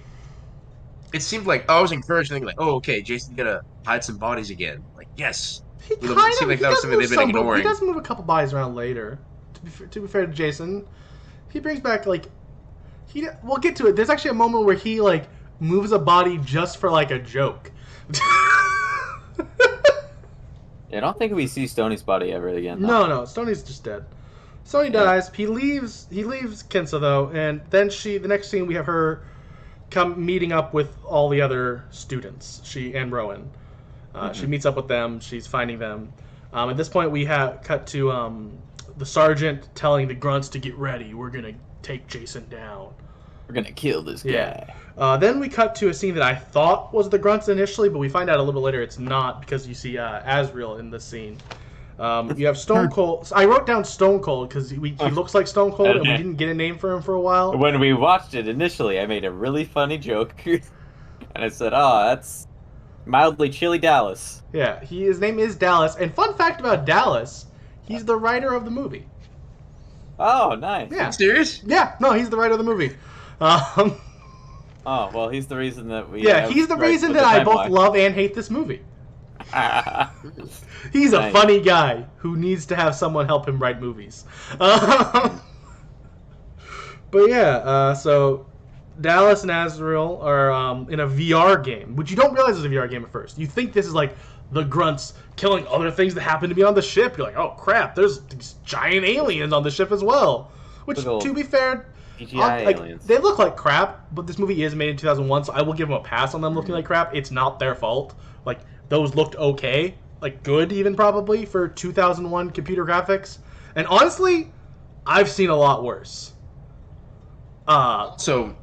[SPEAKER 3] it seemed like, I was encouraged, thinking like, oh, okay, Jason's gonna hide some bodies again. Like, yes.
[SPEAKER 1] He kind of, seemed like that was something they've been ignoring. He does move a couple bodies around later. To be fair to Jason, he brings back, like, we'll get to it. There's actually a moment where he, like, moves a body just for, like, a joke.
[SPEAKER 2] I don't think we see Stoney's body ever again.
[SPEAKER 1] No, Stoney's just dead. Stoney dies. He leaves Kinsa, though, and then the next scene we have her come meeting up with all the other students. She and Rowan. She meets up with them. She's finding them. At this point, we cut to the sergeant telling the grunts to get ready. We're gonna take Jason down.
[SPEAKER 2] We're gonna kill this guy.
[SPEAKER 1] Yeah. Then we cut to a scene that I thought was the grunts initially, but we find out a little bit later it's not, because you see Azrael in this scene. You have Stone Cold. I wrote down Stone Cold because he looks like Stone Cold, and we didn't get a name for him for a while.
[SPEAKER 2] When we watched it initially, I made a really funny joke, and I said, "Oh, that's mildly chilly Dallas."
[SPEAKER 1] Yeah, his name is Dallas. And fun fact about Dallas, he's the writer of the movie.
[SPEAKER 2] Oh, nice.
[SPEAKER 1] Yeah.
[SPEAKER 3] Serious?
[SPEAKER 1] Yeah, no, he's the writer of the movie.
[SPEAKER 2] Oh, well, he's the reason that we...
[SPEAKER 1] Yeah, he's the reason that I both love and hate this movie. He's a funny guy who needs to have someone help him write movies. But yeah, so Dallas and Azrael are in a VR game, which you don't realize is a VR game at first. You think this is like the grunts killing other things that happen to be on the ship. You're like, oh crap, there's these giant aliens on the ship as well. Which, to be fair,
[SPEAKER 2] aliens.
[SPEAKER 1] They look like crap, but this movie is made in 2001, so I will give them a pass on them looking like crap. It's not their fault. Like, those looked okay. Like, good even, probably, for 2001 computer graphics. And honestly, I've seen a lot worse.
[SPEAKER 3] So,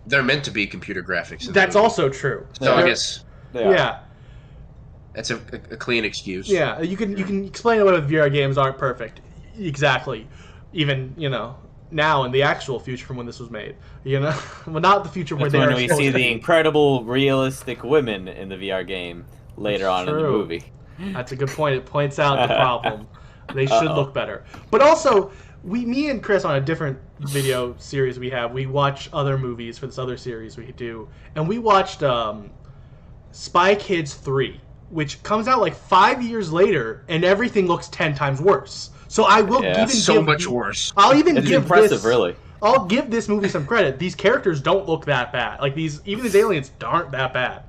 [SPEAKER 3] they're meant to be computer graphics.
[SPEAKER 1] That's also true.
[SPEAKER 3] So, I guess...
[SPEAKER 1] Yeah.
[SPEAKER 3] That's a clean excuse.
[SPEAKER 1] Yeah, you can explain away with VR games aren't perfect. Exactly. Even, now in the actual future from when this was made. Well, not the future where
[SPEAKER 2] when we see the incredible realistic women in the VR game later on in the movie.
[SPEAKER 1] That's a good point. It points out the problem. They should look better. But also, me and Chris on a different video series we watch other movies for this other series we do, and we watched Spy Kids 3, which comes out like 5 years later, and everything looks 10 times worse. So I will
[SPEAKER 3] much worse.
[SPEAKER 1] I'll even
[SPEAKER 2] it's
[SPEAKER 1] give
[SPEAKER 2] impressive,
[SPEAKER 1] this,
[SPEAKER 2] really.
[SPEAKER 1] I'll give this movie some credit. These characters don't look that bad. Like even these aliens aren't that bad.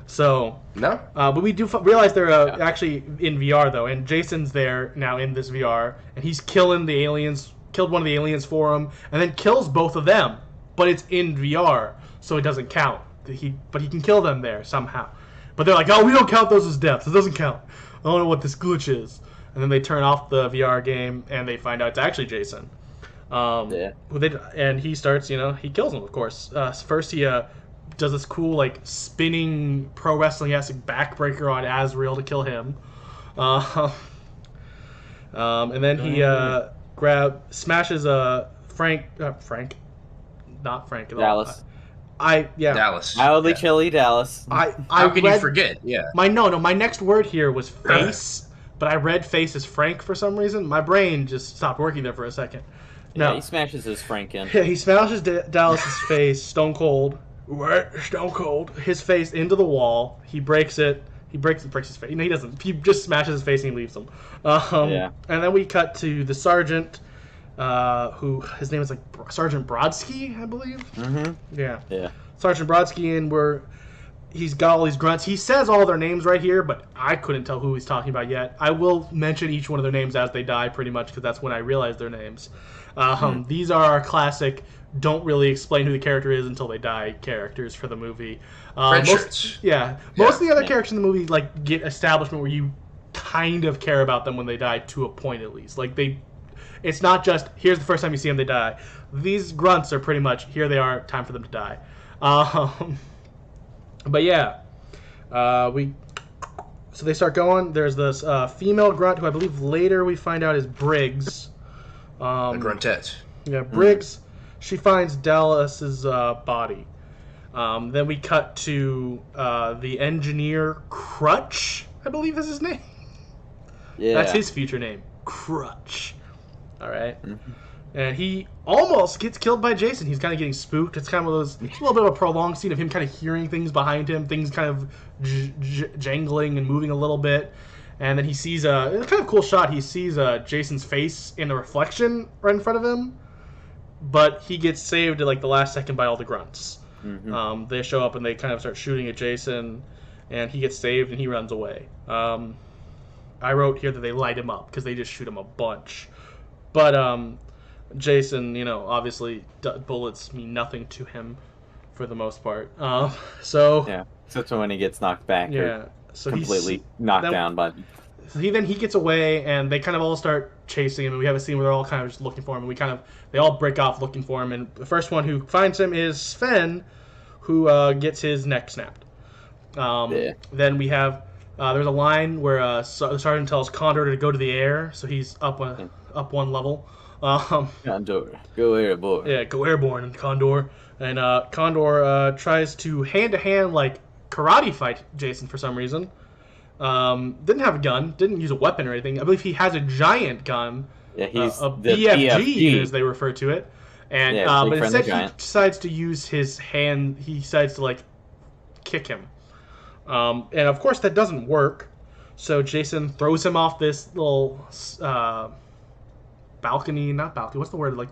[SPEAKER 1] So
[SPEAKER 3] no,
[SPEAKER 1] but we do realize they're actually in VR though, and Jason's there now in this VR, and he's killing the aliens. Killed one of the aliens for him, and then kills both of them. But it's in VR, so it doesn't count. But he can kill them there somehow. But they're like, oh, we don't count those as deaths. It doesn't count. I don't know what this glitch is. And then they turn off the VR game, and they find out it's actually Jason. And he starts, he kills him, of course. First, he does this cool, like, spinning pro wrestling-esque backbreaker on Azrael to kill him. And then he smashes Frank, not Frank at all.
[SPEAKER 2] Dallas.
[SPEAKER 3] Dallas.
[SPEAKER 2] Mildly chilly Dallas.
[SPEAKER 3] How can you forget? Yeah.
[SPEAKER 1] My next word here was face, but I read face as Frank for some reason. My brain just stopped working there for a second. No.
[SPEAKER 2] Yeah, he smashes his Frank in.
[SPEAKER 1] Yeah, he smashes Dallas's face, stone cold. Stone cold. His face into the wall. He breaks it. He breaks his face. He doesn't. He just smashes his face and he leaves him. And then we cut to the sergeant, who his name is like Sergeant Brodsky, I believe.
[SPEAKER 2] Mm-hmm.
[SPEAKER 1] Yeah. Sergeant Brodsky, and he's got all these grunts. He says all their names right here, but I couldn't tell who he's talking about yet. I will mention each one of their names as they die, pretty much, because that's when I realize their names. These are our classic. Don't really explain who the character is until they die characters for the movie. Most of the other characters in the movie like get establishment where you kind of care about them when they die to a point at least. Like it's not just here's the first time you see them they die. These grunts are pretty much here they are, time for them to die. But yeah, so they start going. There's this female grunt who I believe later we find out is Briggs.
[SPEAKER 3] A gruntette.
[SPEAKER 1] Yeah, Briggs. She finds Dallas's body. Then we cut to the engineer Crutch, I believe is his name. Yeah. That's his future name, Crutch. All right. Mm-hmm. And he almost gets killed by Jason. He's kind of getting spooked. It's kind of a little bit of a prolonged scene of him kind of hearing things behind him, things kind of jangling and moving a little bit. And then he sees it's kind of a cool shot. He sees Jason's face in the reflection right in front of him. But he gets saved at like the last second by all the grunts. Mm-hmm. They show up and they kind of start shooting at Jason, and he gets saved and he runs away. I wrote here that they light him up because they just shoot him a bunch. But Jason, obviously bullets mean nothing to him for the most part.
[SPEAKER 2] Except when he gets knocked back. Yeah, so completely knocked down by.
[SPEAKER 1] So he gets away, and they kind of all start chasing him, and we have a scene where they're all kind of just looking for him, and they all break off looking for him, and the first one who finds him is Sven, who gets his neck snapped. Then we have there's a line where the sergeant tells Condor to go to the air, so he's up one level.
[SPEAKER 2] Condor, go airborne.
[SPEAKER 1] Yeah, go airborne, Condor. And Condor tries to hand-to-hand like karate fight Jason for some reason. Didn't have a gun, didn't use a weapon or anything. I believe he has a giant gun.
[SPEAKER 2] Yeah, he's
[SPEAKER 1] a BFG as they refer to it. And but instead he decides to use his hand. He decides to like kick him. And of course that doesn't work. So Jason throws him off this little balcony, not balcony. What's the word? Like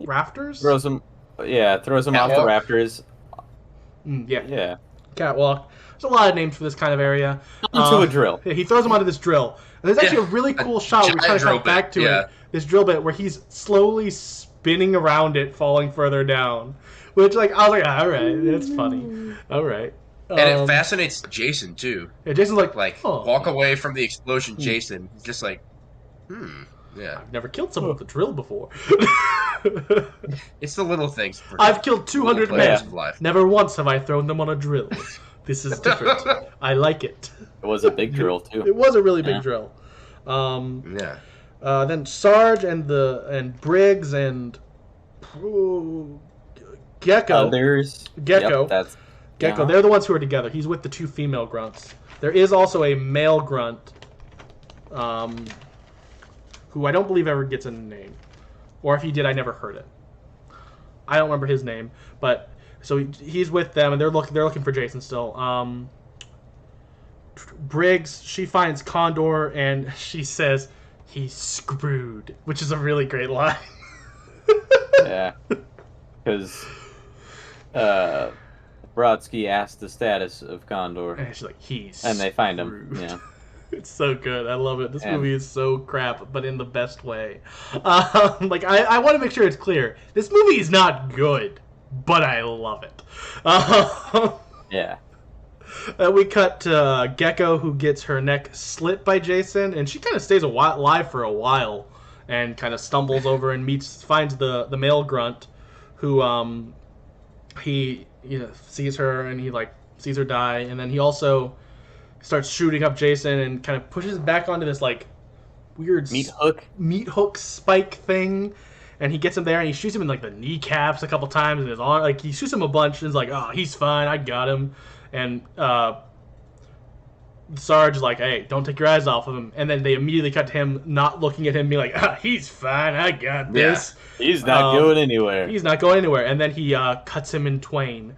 [SPEAKER 1] rafters?
[SPEAKER 2] Throws him off the rafters.
[SPEAKER 1] Yeah. Catwalk. There's a lot of names for this kind of area.
[SPEAKER 2] Onto a drill.
[SPEAKER 1] He throws him onto this drill. And there's actually a really cool shot where we kind of cut back to it. This drill bit where he's slowly spinning around it, falling further down. Which, I was like, all right, that's funny. All right.
[SPEAKER 3] And it fascinates Jason, too.
[SPEAKER 1] Yeah, Jason's like,
[SPEAKER 3] walk away from the explosion, Jason. He's just like, yeah.
[SPEAKER 1] I've never killed someone with a drill before.
[SPEAKER 3] It's the little things.
[SPEAKER 1] I've killed 200 men. Never once have I thrown them on a drill. This is different. I like it.
[SPEAKER 2] It was a big drill, too.
[SPEAKER 1] It was a really big drill. Then Sarge and Briggs and Gecko. Gecko.
[SPEAKER 2] Yep, that's
[SPEAKER 1] Gecko. They're the ones who are together. He's with the two female grunts. There is also a male grunt, who I don't believe ever gets a name, or if he did, I never heard it. I don't remember his name, but so he's with them, and they're looking for Jason still. Briggs, she finds Condor, and she says he's screwed, which is a really great line.
[SPEAKER 2] Yeah. Because Brodsky asked the status of Condor.
[SPEAKER 1] And she's like,
[SPEAKER 2] and they find him. Yeah.
[SPEAKER 1] It's so good. I love it. This movie is so crap, but in the best way. I want to make sure it's clear. This movie is not good, but I love it.
[SPEAKER 2] Yeah.
[SPEAKER 1] We cut to Gecko, who gets her neck slit by Jason, and she kind of stays alive for a while, and kind of stumbles over and finds the male grunt, who he sees her and he sees her die, and then he also starts shooting up Jason and kind of pushes back onto this weird meat hook spike thing, and he gets him there and he shoots him in the kneecaps a couple times, and his arm, he shoots him a bunch and is like, oh, he's fine, I got him. And Sarge is like, hey, don't take your eyes off of him. And then they immediately cut to him not looking at him, being like, he's fine, I got this.
[SPEAKER 2] Yeah, he's not going anywhere.
[SPEAKER 1] He's not going anywhere. And then he cuts him in twain.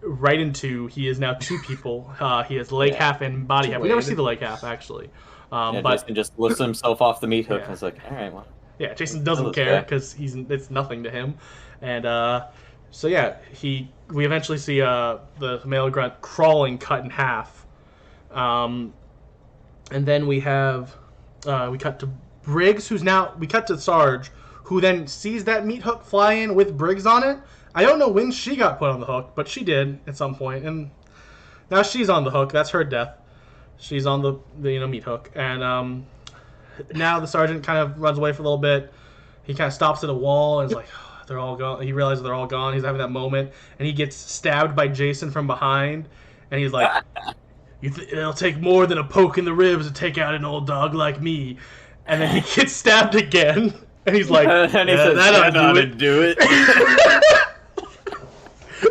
[SPEAKER 1] Right into, he is now two people. He has leg half and body half. We never see the leg half, actually. But
[SPEAKER 2] Jason just lifts himself off the meat hook and is like, all right, well.
[SPEAKER 1] Yeah, Jason doesn't care because it's nothing to him. And so yeah, we eventually see the male grunt crawling, cut in half. And then we cut to Briggs, we cut to Sarge, who then sees that meat hook fly in with Briggs on it. I don't know when she got put on the hook, but she did at some point, and now she's on the hook. That's her death. She's on the meat hook, and now the sergeant kind of runs away for a little bit. He kind of stops at a wall and is like, oh, they're all gone. He realizes they're all gone. He's having that moment, and he gets stabbed by Jason from behind, and he's like, it'll take more than a poke in the ribs to take out an old dog like me. And then he gets stabbed again, and he's like,
[SPEAKER 2] and he says, that'll do it.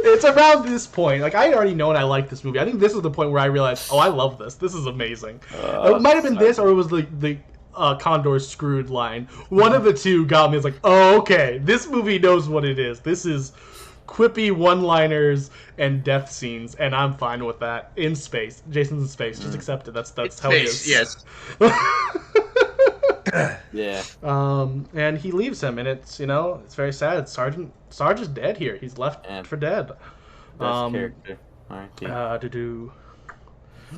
[SPEAKER 1] It's around this point. I already know and I like this movie. I think this is the point where I realized, oh, I love this. This is amazing. It might have been this, or it was the Condor's screwed line. One of the two got me. It's like, oh, okay, this movie knows what it is. This is quippy one-liners and death scenes, and I'm fine with that. In space. Jason's in space. Just accept it. That's how it is.
[SPEAKER 3] Yes.
[SPEAKER 2] Yeah.
[SPEAKER 1] And he leaves him, and it's very sad. Sarge is dead here. He's left for dead.
[SPEAKER 2] Best character.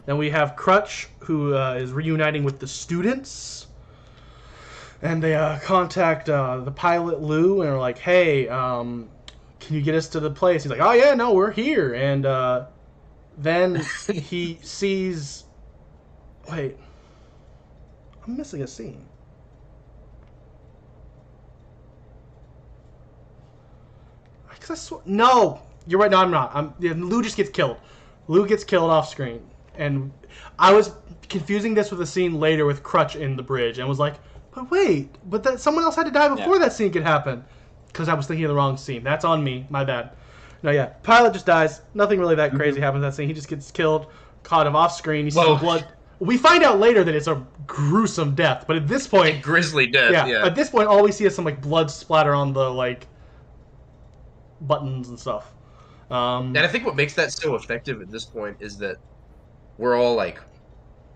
[SPEAKER 1] Then we have Crutch, who is reuniting with the students, and they contact the pilot Lou and are like, "Hey, can you get us to the place?" He's like, "Oh yeah, no, we're here." And then he sees. Wait, I'm missing a scene. No, you're right. No, I'm not. Lou just gets killed. Lou gets killed off screen, and I was confusing this with a scene later with Crutch in the bridge, and was like, "But wait, someone else had to die before that scene could happen," because I was thinking of the wrong scene. That's on me. My bad. No, yeah, pilot just dies. Nothing really that crazy happens in that scene. He just gets killed, caught him off screen. You see the blood. We find out later that it's a gruesome death, but at this point,
[SPEAKER 3] grisly death. Yeah.
[SPEAKER 1] At this point, all we see is some blood splatter on the buttons and stuff.
[SPEAKER 3] And I think what makes that so effective at this point is that we're all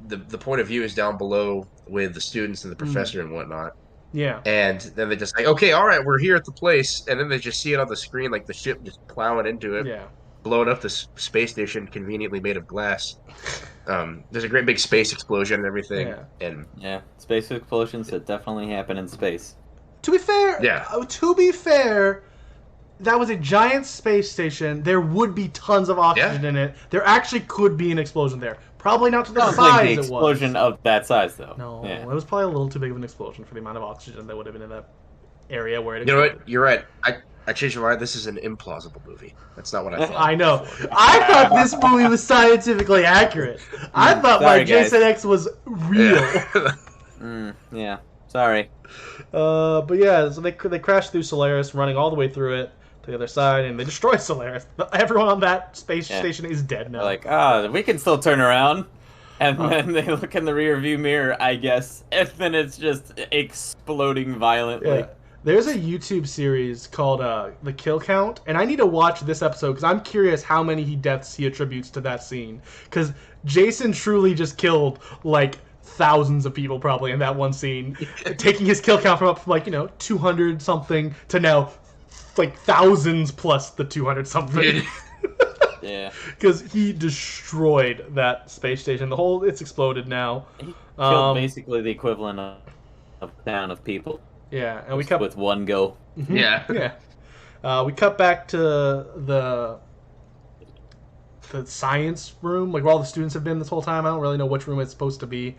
[SPEAKER 3] the point of view is down below with the students and the professor and whatnot.
[SPEAKER 1] Yeah.
[SPEAKER 3] And then they just okay, all right, we're here at the place, and then they just see it on the screen, the ship just plowing into it.
[SPEAKER 1] Yeah.
[SPEAKER 3] Blowing up the space station conveniently made of glass. There's a great big space explosion and everything.
[SPEAKER 2] Yeah. And space explosions that definitely happen in space.
[SPEAKER 1] To be fair, that was a giant space station. There would be tons of oxygen in it. There actually could be an explosion there. Probably not to the size it was.
[SPEAKER 2] Explosion of that size, though.
[SPEAKER 1] No, it was probably a little too big of an explosion for the amount of oxygen that would have been in that area where it
[SPEAKER 3] exploded. You know what? You're right. I changed my mind. This is an implausible movie. That's not what I thought.
[SPEAKER 1] I know. I thought this movie was scientifically accurate. I thought Jason X was real.
[SPEAKER 2] Yeah. Sorry.
[SPEAKER 1] But yeah, so they crash through Solaris, running all the way through it to the other side, and they destroy Solaris. Everyone on that space station is dead now.
[SPEAKER 2] They're we can still turn around. And then they look in the rear view mirror, I guess, and then it's just exploding violently. Yeah.
[SPEAKER 1] There's a YouTube series called The Kill Count, and I need to watch this episode because I'm curious how many deaths he attributes to that scene. Because Jason truly just killed thousands of people probably in that one scene, taking his kill count from 200 something to now like thousands plus the 200 something.
[SPEAKER 2] Yeah.
[SPEAKER 1] Because he destroyed that space station. It's exploded now.
[SPEAKER 2] He killed basically the equivalent of a town of people.
[SPEAKER 1] Yeah, and we
[SPEAKER 2] cut with one go.
[SPEAKER 1] Mm-hmm. Yeah. We cut back to the science room, like where all the students have been this whole time. I don't really know which room it's supposed to be.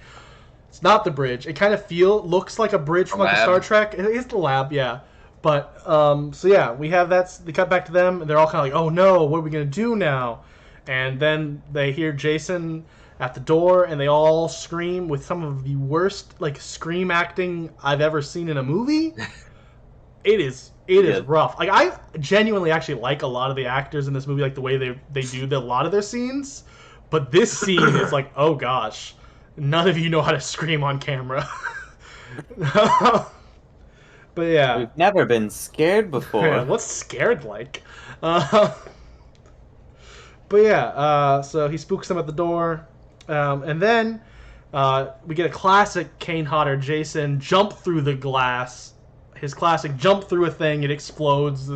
[SPEAKER 1] It's not the bridge. It kind of looks like a bridge from like a Star Trek. It is the lab, yeah. But so yeah, we have that. They cut back to them, and they're all kind of like, "Oh no, what are we gonna do now?" And then they hear Jason at the door, and they all scream with some of the worst like scream acting I've ever seen in a movie. It is rough. Like I genuinely actually like a lot of the actors in this movie, like the way they do a lot of their scenes. But this scene is like, oh gosh, none of you know how to scream on camera. But yeah,
[SPEAKER 2] we've never been scared before.
[SPEAKER 1] Yeah, what's scared like? But yeah, so he spooks them at the door, and then we get a classic Kane Hodder Jason jump through the glass. His classic jump through a thing, it explodes.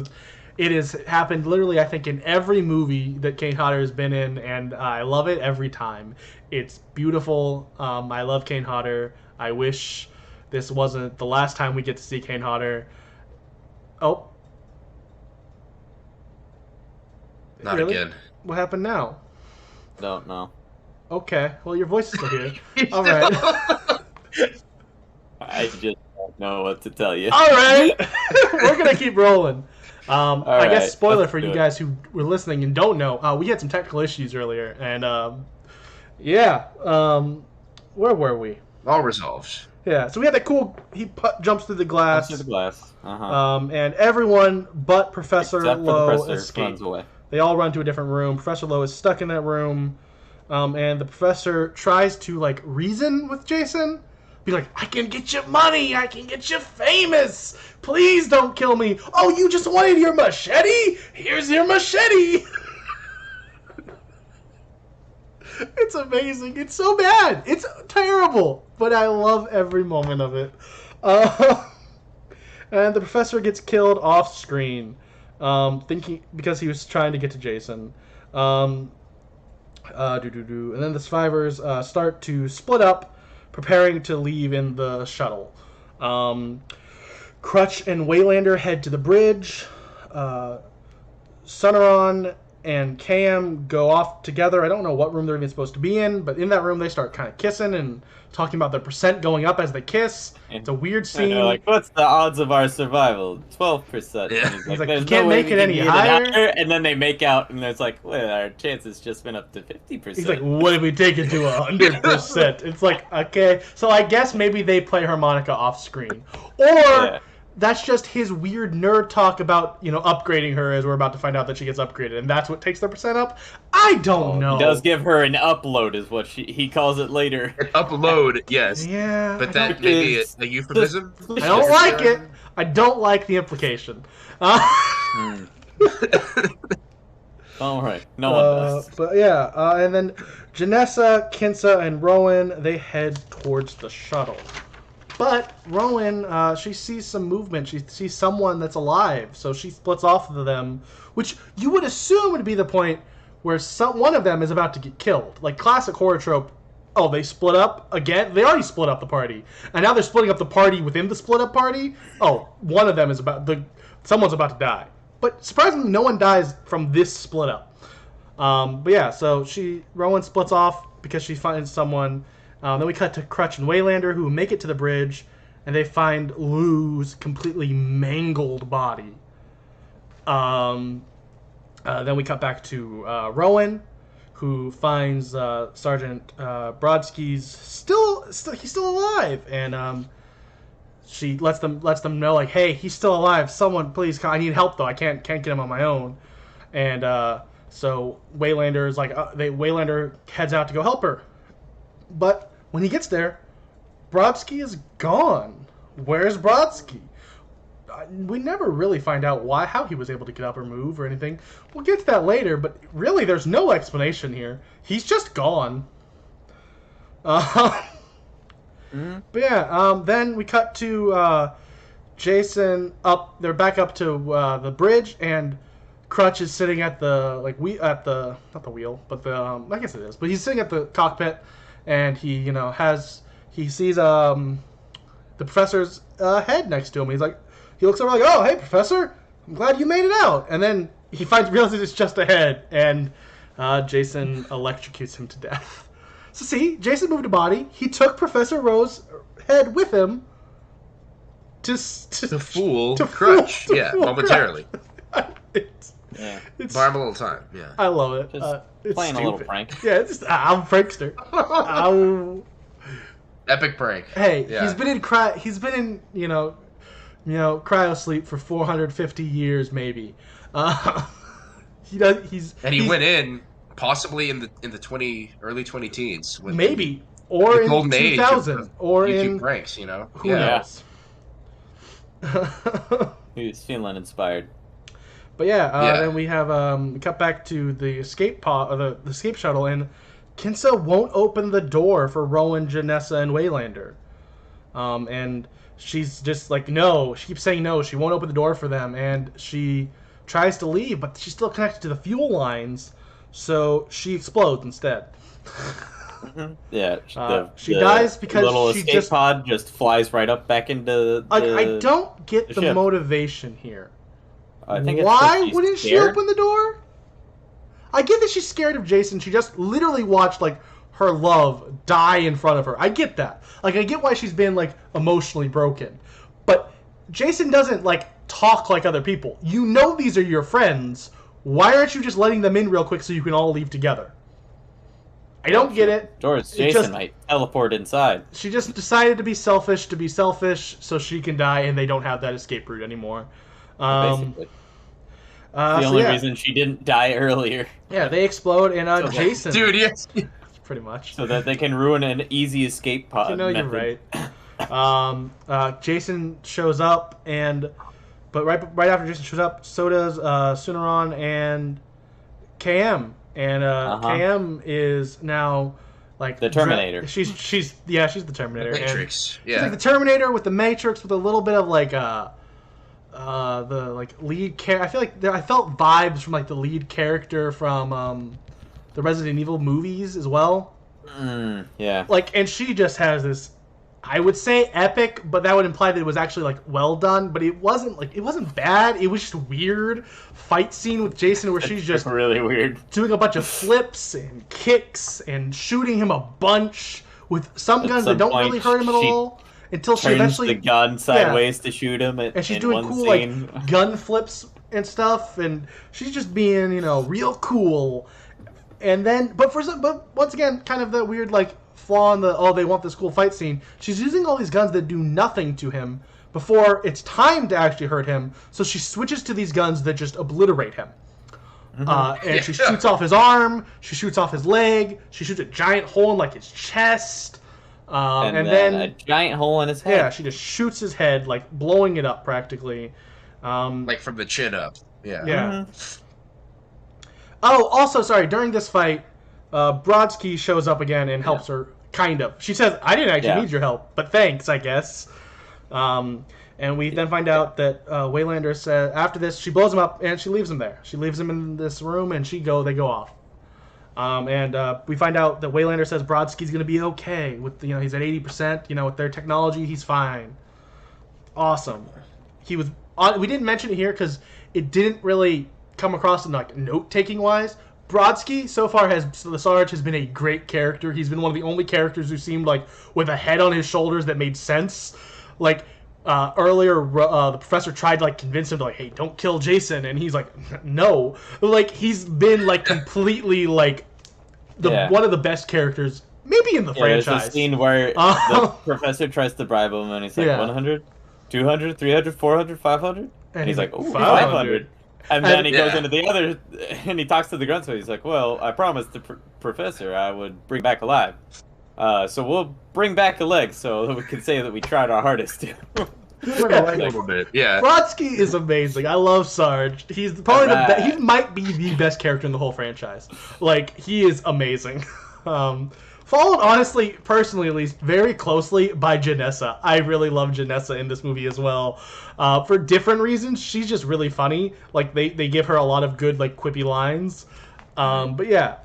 [SPEAKER 1] It has happened literally, I think, in every movie that Kane Hodder has been in, and I love it every time. It's beautiful. I love Kane Hodder. I wish this wasn't the last time we get to see Kane Hodder. Oh.
[SPEAKER 3] Not really? Again.
[SPEAKER 1] What happened now?
[SPEAKER 2] Don't know.
[SPEAKER 1] Okay. Well, your voice is still here. All right.
[SPEAKER 2] I just don't know what to tell you.
[SPEAKER 1] All right. We're going to keep rolling. I guess spoiler for you guys who were listening and don't know, we had some technical issues earlier. And, where were we?
[SPEAKER 3] All resolved.
[SPEAKER 1] Yeah, so we had that cool, he jumps through the glass.
[SPEAKER 2] Jumps through the glass. Uh-huh.
[SPEAKER 1] And everyone but Professor Lowe escape.
[SPEAKER 2] Runs away.
[SPEAKER 1] They all run to a different room. Professor Lowe is stuck in that room. And the professor tries to, like, reason with Jason. Be like, I can get you money. I can get you famous. Please don't kill me. Oh, you just wanted your machete? Here's your machete. It's amazing. It's so bad. It's terrible. But I love every moment of it. And the professor gets killed off screen. Because he was trying to get to Jason. And then the survivors start to split up, preparing to leave in the shuttle. Crutch and Waylander head to the bridge. Sonoran and Cam go off together. I don't know what room they're even supposed to be in, but in that room they start kind of kissing and talking about their percent going up as they kiss. It's a weird scene.
[SPEAKER 2] They're like, what's the odds of our survival? 12%.
[SPEAKER 1] Yeah. He's like, you can't make it any higher.
[SPEAKER 2] And then they make out, and it's like, well, our chances just went up to 50%.
[SPEAKER 1] He's like, what if we take it to 100%? It's like, okay, so I guess maybe they play harmonica off screen. Or that's just his weird nerd talk about, upgrading her, as we're about to find out that she gets upgraded, and that's what takes their percent up? I don't know.
[SPEAKER 2] He does give her an upload, is what he calls it later.
[SPEAKER 3] An upload, yes.
[SPEAKER 1] Yeah.
[SPEAKER 3] But that may be a euphemism?
[SPEAKER 1] I don't like it. I don't like the implication.
[SPEAKER 2] All right. No one does.
[SPEAKER 1] But yeah, and then Janessa, Kinsa, and Rowan, they head towards the shuttle. But Rowan, she sees some movement. She sees someone that's alive, so she splits off of them, which you would assume would be the point where one of them is about to get killed. Like classic horror trope. Oh, they split up again? They already split up the party, and now they're splitting up the party within the split up party. Oh, one of them is someone's about to die. But surprisingly, no one dies from this split up. But yeah, so Rowan splits off because she finds someone. Then we cut to Crutch and Waylander, who make it to the bridge, and they find Lou's completely mangled body. Then we cut back to Rowan, who finds Sergeant Brodsky's he's still alive, and she lets them know, like, hey, he's still alive. Someone please come. I need help though. I can't get him on my own. And so Waylander is like, Waylander heads out to go help her, but when he gets there, Brodsky is gone. Where's Brodsky? We never really find out how he was able to get up or move or anything. We'll get to that later, but really there's no explanation here. He's just gone. But yeah, then we cut to Jason they're back up to the bridge, and Crutch is sitting at the not the wheel, but the I guess it is, but he's sitting at the cockpit, and he he sees the professor's head next to him. He looks over like, "Oh, hey, Professor, I'm glad you made it out." And then he realizes it's just a head, and Jason electrocutes him to death. So see, Jason moved a body. He took Professor Rose's head with him to
[SPEAKER 3] fool Crutch. Momentarily.
[SPEAKER 1] It's
[SPEAKER 3] buy him a little time. Yeah,
[SPEAKER 1] I love it.
[SPEAKER 2] Just playing
[SPEAKER 1] stupid.
[SPEAKER 2] A little prank.
[SPEAKER 1] Yeah, I'm a prankster.
[SPEAKER 3] Epic prank.
[SPEAKER 1] Hey, he's been in cryo sleep for 450 years maybe. He
[SPEAKER 3] went in possibly in the early 20 teens with
[SPEAKER 1] maybe or in
[SPEAKER 3] golden
[SPEAKER 1] 2000 or
[SPEAKER 3] YouTube
[SPEAKER 1] in
[SPEAKER 3] pranks,
[SPEAKER 1] Who knows?
[SPEAKER 2] He was feeling inspired.
[SPEAKER 1] But then we have cut back to the escape pod, the escape shuttle, and Kinsa won't open the door for Rowan, Janessa, and Waylander. And she's just like, no. She keeps saying no. She won't open the door for them, and she tries to leave, but she's still connected to the fuel lines, so she explodes instead.
[SPEAKER 2] Yeah,
[SPEAKER 1] she dies because
[SPEAKER 2] little
[SPEAKER 1] she
[SPEAKER 2] escape pod just flies right up back into
[SPEAKER 1] I don't get the
[SPEAKER 2] ship.
[SPEAKER 1] Motivation here.
[SPEAKER 2] I think
[SPEAKER 1] why wouldn't she open the door? I get that she's scared of Jason. She just literally watched her love die in front of her. I get that. I get why she's been emotionally broken. But Jason doesn't talk like other people. You know these are your friends. Why aren't you just letting them in real quick so you can all leave together? I don't get it.
[SPEAKER 2] George, Jason might teleport inside.
[SPEAKER 1] She just decided to be selfish so she can die, and they don't have that escape route anymore.
[SPEAKER 2] Basically. The only reason she didn't die earlier.
[SPEAKER 1] Yeah, they explode, and Jason...
[SPEAKER 3] Dude, yes.
[SPEAKER 1] Pretty much.
[SPEAKER 2] So that they can ruin an easy escape pod.
[SPEAKER 1] You're right. Jason shows up, but right after Jason shows up, so does Sunaron and KM. And KM is now
[SPEAKER 2] the Terminator.
[SPEAKER 1] She's the Terminator.
[SPEAKER 3] Matrix.
[SPEAKER 1] She's the Terminator with the Matrix with a little bit of the lead character. I feel I felt vibes from the lead character from the Resident Evil movies as well.
[SPEAKER 2] Yeah.
[SPEAKER 1] And she just has this, I would say epic, but that would imply that it was actually well done. But it wasn't it wasn't bad. It was just a weird fight scene with Jason where she's just
[SPEAKER 2] really weird,
[SPEAKER 1] doing a bunch of flips and kicks and shooting him a bunch with some guns that don't really hurt him at all. Until she eventually
[SPEAKER 2] the gun sideways to shoot him,
[SPEAKER 1] and she's doing cool gun flips and stuff, and she's just being real cool. And then, but once again, kind of that weird flaw in they want this cool fight scene. She's using all these guns that do nothing to him before it's time to actually hurt him. So she switches to these guns that just obliterate him. And she shoots off his arm. She shoots off his leg. She shoots a giant hole in his chest. And then
[SPEAKER 2] a giant hole in his head.
[SPEAKER 1] Yeah, she just shoots his head, blowing it up practically.
[SPEAKER 3] From the chin up. Yeah.
[SPEAKER 1] Yeah. Oh, also, sorry, during this fight, Brodsky shows up again and helps her, kind of. She says, I didn't actually need your help, but thanks, I guess. And we then find out that Waylander said, after this, she blows him up and she leaves him there. She leaves him in this room and they go off. And we find out that Waylander says Brodsky's going to be okay with, he's at 80%, with their technology, he's fine. Awesome. We didn't mention it here because it didn't really come across in note-taking wise. Brodsky so far the Sarge has been a great character. He's been one of the only characters who seemed with a head on his shoulders that made sense. Earlier, the professor tried to convince him to hey, don't kill Jason, and he's no. He's been completely one of the best characters maybe in the franchise.
[SPEAKER 2] There's a scene where the professor tries to bribe him, and he's 100, 200, 300, 400, 500, and he's 500. And then he goes into the other, and he talks to the grunt, so he's well, I promised the professor I would bring back alive. So we'll bring back a leg so that we can say that we tried our hardest to.
[SPEAKER 3] A little bit, yeah.
[SPEAKER 1] Brodsky is amazing. I love Sarge. He's probably he might be the best character in the whole franchise. He is amazing. Followed, honestly, personally at least, very closely by Janessa. I really love Janessa in this movie as well. For different reasons, she's just really funny. Like, they give her a lot of good, like, quippy lines. But yeah.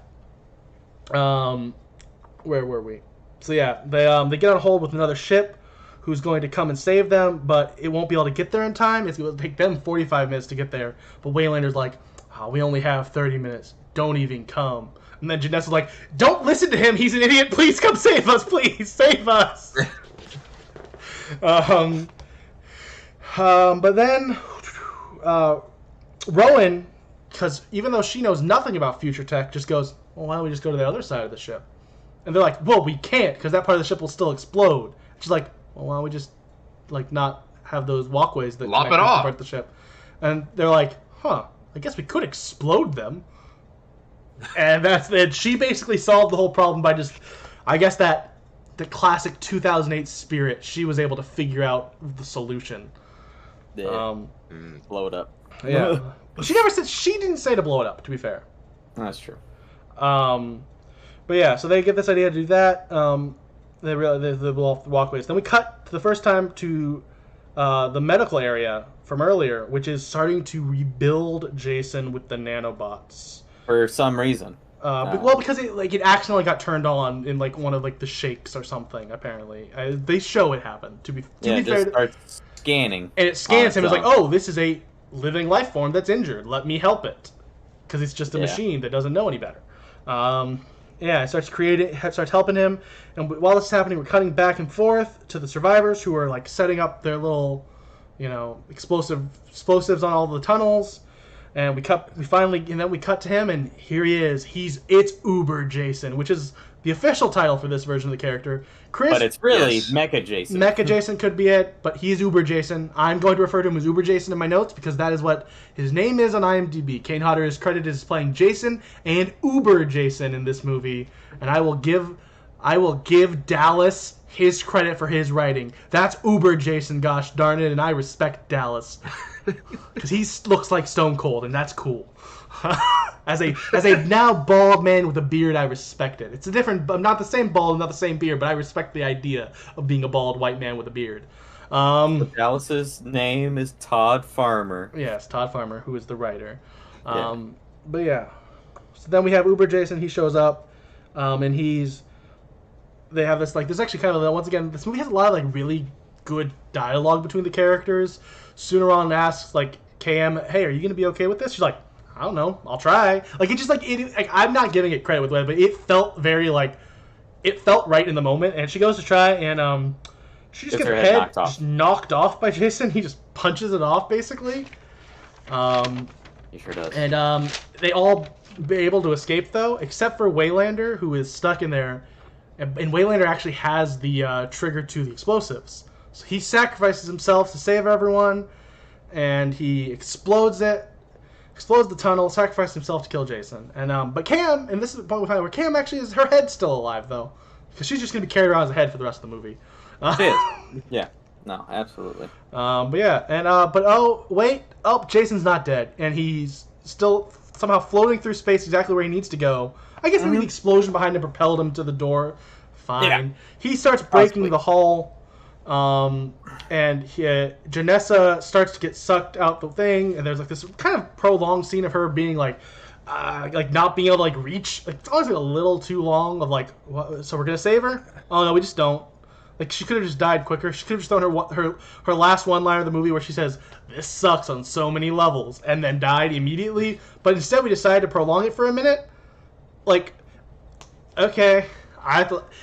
[SPEAKER 1] Where were we? So yeah, they get on hold with another ship who's going to come and save them, but it won't be able to get there in time. It's going to take them 45 minutes to get there. But Waylander's like, we only have 30 minutes. Don't even come. And then Janessa's like, don't listen to him. He's an idiot. Please come save us. Please save us. But then Rowan, because even though she knows nothing about future tech, just goes, well, why don't we just go to the other side of the ship? And they're like, well, we can't, because that part of the ship will still explode. She's like, well, why don't we just, like, not have those walkways that
[SPEAKER 3] lop it off
[SPEAKER 1] part of the ship? And they're like, I guess we could explode them. And that's it. She basically solved the whole problem by just, I guess that the classic 2008 spirit. She was able to figure out the solution.
[SPEAKER 2] Yeah. Blow it up.
[SPEAKER 1] Yeah. She didn't say to blow it up, to be fair.
[SPEAKER 2] That's true.
[SPEAKER 1] But yeah, so they get this idea to do that. They realize they blow off the walkways. Then we cut to the first time to the medical area from earlier, which is starting to rebuild Jason with the nanobots.
[SPEAKER 2] For some reason.
[SPEAKER 1] Well, because it accidentally got turned on in like one of like the shakes or something. Apparently, they show it happened. To be fair,
[SPEAKER 2] it starts scanning,
[SPEAKER 1] and it scans him. It's like, oh, this is a living life form that's injured. Let me help it, because it's just a machine that doesn't know any better. It starts helping him, and while this is happening, we're cutting back and forth to the survivors who are like setting up their little, explosives on all the tunnels. And we cut to him, and here he is. It's Uber Jason, which is the official title for this version of the character. Chris,
[SPEAKER 2] but it's really Mecha Jason.
[SPEAKER 1] Mecha Jason could be it, but he's Uber Jason. I'm going to refer to him as Uber Jason in my notes because that is what his name is on IMDb. Kane Hodder is credited as playing Jason and Uber Jason in this movie, and I will give Dallas his credit for his writing. That's Uber Jason, gosh darn it, and I respect Dallas. Because he looks like Stone Cold, and that's cool. As a now bald man with a beard, I respect it. It's a different, not the same bald, not the same beard, but I respect the idea of being a bald white man with a beard.
[SPEAKER 2] Dallas's name is Todd Farmer.
[SPEAKER 1] Yes, Todd Farmer, who is the writer. But yeah, so then we have Uber Jason. He shows up, and they have this there's actually kind of once again, this movie has a lot of really good dialogue between the characters. Sunaran asks KM, hey, are you gonna be okay with this? She's like, I don't know, I'll try. It's just I'm not giving it credit with it, but it felt very it felt right in the moment. And she goes to try, and she just gets her head knocked off by Jason. He just punches it off basically.
[SPEAKER 2] He sure does.
[SPEAKER 1] And they all be able to escape though, except for Waylander, who is stuck in there. And Waylander actually has the trigger to the explosives. So he sacrifices himself to save everyone, and he explodes the tunnel, sacrifices himself to kill Jason. And but Cam, and this is the point we find where Cam actually her head's still alive though, because she's just gonna be carried around as a head for the rest of the movie.
[SPEAKER 2] It is. Yeah. No, absolutely.
[SPEAKER 1] But yeah, and Jason's not dead, and he's still somehow floating through space exactly where he needs to go. I guess maybe the explosion behind him propelled him to the door. Fine. Yeah. He starts breaking the hull. And Janessa starts to get sucked out the thing, and there's this kind of prolonged scene of her being not being able to reach. It's honestly a little too long of what, so we're gonna save her? Oh no, we just don't. She could have just died quicker. She could have just thrown her last one-liner of the movie where she says, "This sucks on so many levels," and then died immediately. But instead, we decided to prolong it for a minute. Okay.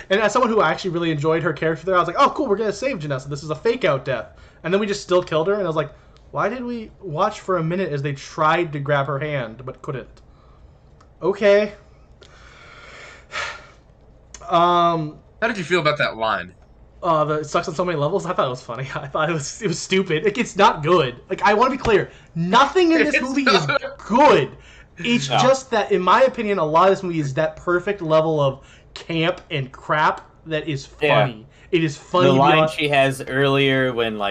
[SPEAKER 1] And as someone who actually really enjoyed her character there, I was like, oh, cool, we're going to save Janessa. This is a fake-out death. And then we just still killed her, and I was like, why did we watch for a minute as they tried to grab her hand but couldn't? Okay.
[SPEAKER 3] How did you feel about that line?
[SPEAKER 1] It sucks on so many levels. I thought it was funny. I thought it was stupid. It's not good. I want to be clear. Nothing in this movie is good. It's just that, in my opinion, a lot of this movie is that perfect level of camp and crap that is funny. Yeah. It is funny.
[SPEAKER 2] The line she has earlier when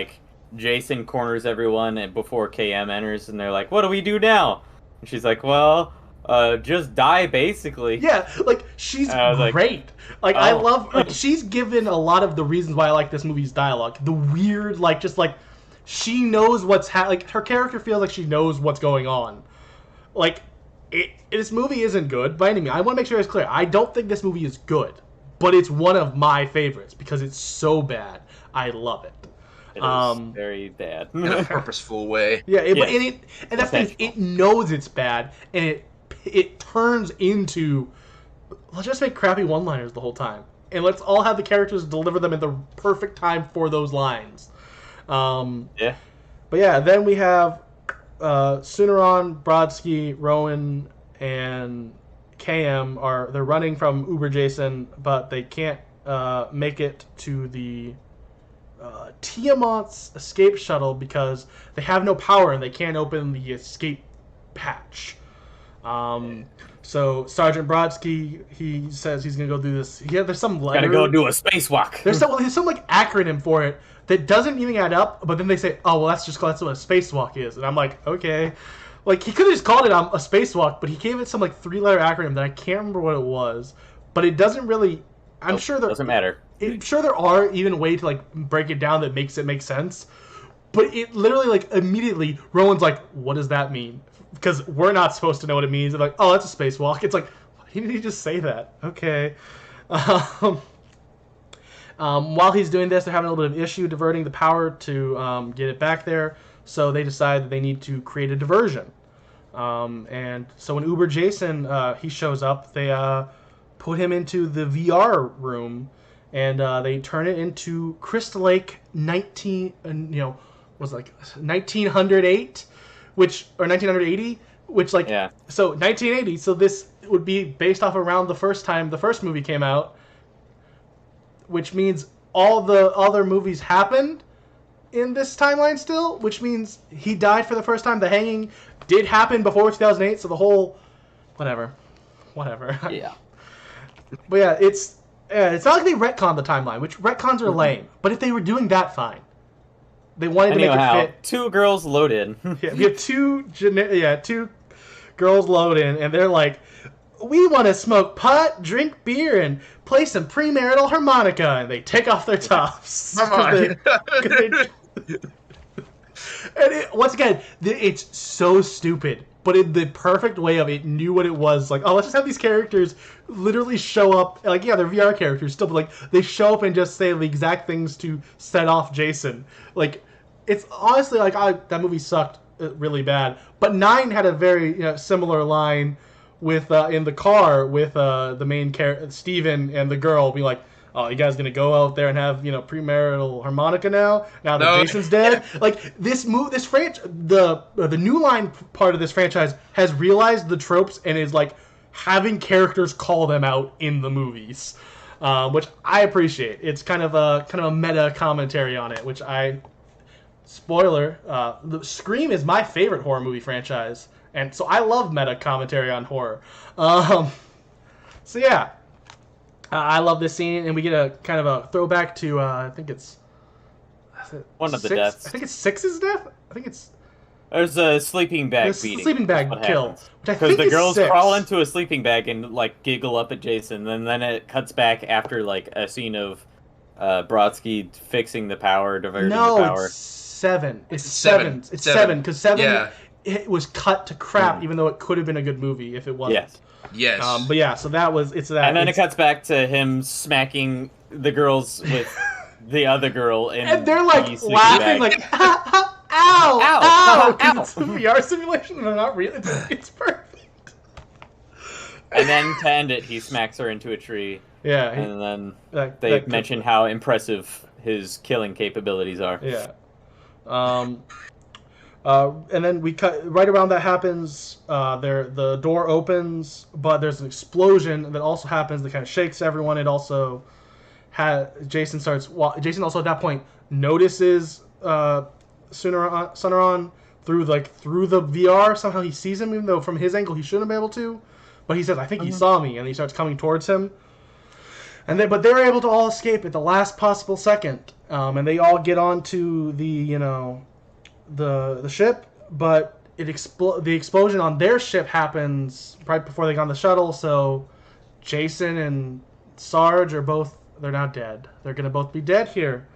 [SPEAKER 2] Jason corners everyone and before KM enters, and they're like, "What do we do now?" And she's like, "Well, just die, basically."
[SPEAKER 1] Yeah, she's great. I love, she's given a lot of the reasons why I like this movie's dialogue. The weird, she knows what's her character feels like she knows what's going on. This movie isn't good by any means. I want to make sure it's clear. I don't think this movie is good, but it's one of my favorites because it's so bad. I love it.
[SPEAKER 2] It is very bad.
[SPEAKER 3] In a purposeful way.
[SPEAKER 1] Yeah, and that's the thing. It knows it's bad, and it turns into, let's just make crappy one-liners the whole time, and let's all have the characters deliver them at the perfect time for those lines.
[SPEAKER 2] Yeah.
[SPEAKER 1] But yeah, then we have Sunaran, Brodsky, Rowan, and KM they're running from Uber Jason, but they can't make it to the Tiamat's escape shuttle because they have no power and they can't open the escape hatch. So Sergeant Brodsky, he says he's gonna go do this. Yeah, there's some letter.
[SPEAKER 2] Gotta go do a spacewalk.
[SPEAKER 1] There's some acronym for it that doesn't even add up. But then they say, oh well, that's what a spacewalk is, and I'm like, okay. He could have just called it a spacewalk, but he gave it some 3-letter acronym that I can't remember what it was. But it doesn't really. I'm sure there
[SPEAKER 2] doesn't matter.
[SPEAKER 1] I'm sure there are even way to break it down that makes it make sense. But it literally immediately Rowan's like, what does that mean? Because we're not supposed to know what it means. They're like, oh, that's a spacewalk. It's like, why didn't he just say that? Okay. While he's doing this, they're having a little bit of issue diverting the power to get it back there. So they decide that they need to create a diversion. And so when Uber Jason he shows up, they put him into the VR room, and they turn it into Crystal Lake 1908, or 1980, which So 1980. So this would be based off around the first time the first movie came out, which means all the other movies happened in this timeline still, which means he died for the first time. The hanging did happen before 2008, so the whole whatever.
[SPEAKER 2] Yeah.
[SPEAKER 1] But yeah, it's not like they retconned the timeline, which retcons are lame. But if they were doing that, fine. They wanted to make it fit.
[SPEAKER 2] 2 girls load in.
[SPEAKER 1] Yeah, we have 2 girls load in, and they're like, we want to smoke pot, drink beer, and play some premarital harmonica, and they take off their tops. And once again, it's so stupid, but in the perfect way of it knew what it was. Let's just have these characters literally show up. They're VR characters still, but they show up and just say the exact things to set off Jason. It's honestly that movie sucked really bad. But 9 had a very similar line with in the car with the main character Steven and the girl being like, oh, you guys gonna go out there and have premarital harmonica now that Jason's dead? This franchise, the New Line part of this franchise has realized the tropes and is having characters call them out in the movies, which I appreciate. It's kind of a meta commentary on it, which spoiler, the Scream is my favorite horror movie franchise, and so I love meta commentary on horror. So yeah. I love this scene, and we get a kind of a throwback to I think it's
[SPEAKER 2] one of the deaths.
[SPEAKER 1] I think it's 6's death. I think it's
[SPEAKER 2] there's a sleeping bag beating.
[SPEAKER 1] Sleeping bag kill,
[SPEAKER 2] because the girls crawl into a sleeping bag and giggle up at Jason, and then it cuts back after a scene of Brodsky fixing the power, diverting the power.
[SPEAKER 1] It's 7. It's 7. It's 7 because 7 it was cut to crap, even though it could have been a good movie if it wasn't.
[SPEAKER 3] Yes.
[SPEAKER 1] But yeah, so it's that.
[SPEAKER 2] And then it cuts back to him smacking the girls with the other girl
[SPEAKER 1] and they're laughing ow, ow. It's a VR simulation and they're not real. It's perfect.
[SPEAKER 2] And then to end it, he smacks her into a tree.
[SPEAKER 1] Yeah.
[SPEAKER 2] And then they mention how impressive his killing capabilities are.
[SPEAKER 1] Yeah. And then we cut right around that happens. The door opens, but there's an explosion that also happens that kind of shakes everyone. It also Jason also at that point notices Sunaran through the VR. Somehow he sees him, even though from his angle he shouldn't be able to. But he says, "I think he saw me," and he starts coming towards him. But they're able to all escape at the last possible second, and they all get onto the ship, but the explosion on their ship happens right before they get on the shuttle, so Jason and Sarge they're now dead. They're going to both be dead here.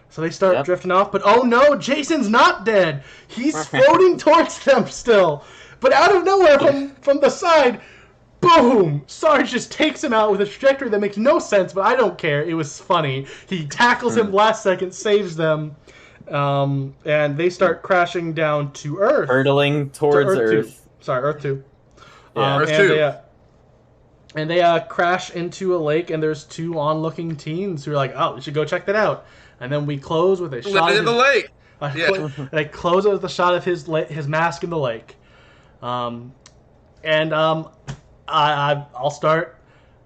[SPEAKER 1] So they start drifting off, but oh no, Jason's not dead. He's floating towards them still. But out of nowhere, from the side, boom! Sarge just takes him out with a trajectory that makes no sense, but I don't care. It was funny. He tackles him last second, saves them, and they start crashing down to Earth.
[SPEAKER 2] Hurtling towards Earth.
[SPEAKER 1] Earth 2.
[SPEAKER 3] Yeah, Earth 2.
[SPEAKER 1] And they crash into a lake, and there's two onlooking teens who are like, oh, we should go check that out. And then we close with a shot
[SPEAKER 3] of the lake.
[SPEAKER 1] They close it with a shot of his mask in the lake. I'll start.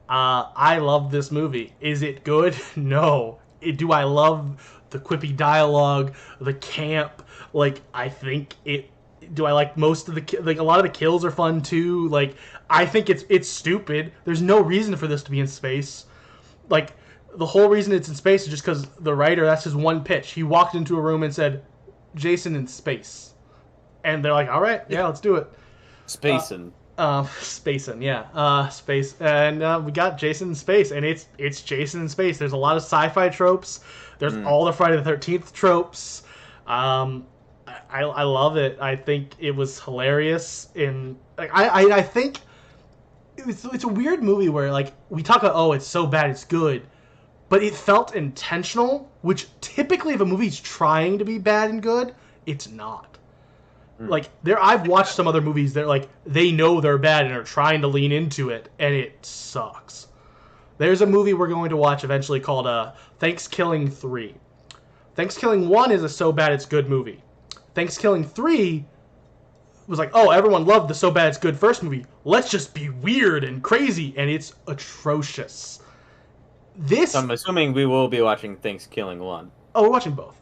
[SPEAKER 1] I love this movie. Is it good? No. Do I love the quippy dialogue, the camp? Like, I think it. Do I like most of a lot of the kills are fun too? Like, I think it's stupid. There's no reason for this to be in space. Like, the whole reason it's in space is just because the writer, that's his one pitch. He walked into a room and said, Jason in space. And they're like, all right, yeah, let's do it.
[SPEAKER 2] Spacing.
[SPEAKER 1] Spacing, yeah. Space. And we got Jason in space, and it's Jason in space. There's a lot of sci-fi tropes. There's all the Friday the 13th tropes. I love it. I think it was hilarious. I think it's a weird movie where, like, we talk about, oh, it's so bad it's good, but it felt intentional, which typically if a movie's trying to be bad and good, it's not. Like, I've watched some other movies that, like, they know they're bad and are trying to lean into it, and it sucks. There's a movie we're going to watch eventually called Thanksgiving 3. Thanksgiving 1 is a so bad it's good movie. Thanksgiving 3 was like, oh, everyone loved the so bad it's good first movie. Let's just be weird and crazy, and it's atrocious.
[SPEAKER 2] So I'm assuming we will be watching Thanksgiving 1.
[SPEAKER 1] Oh, we're watching both.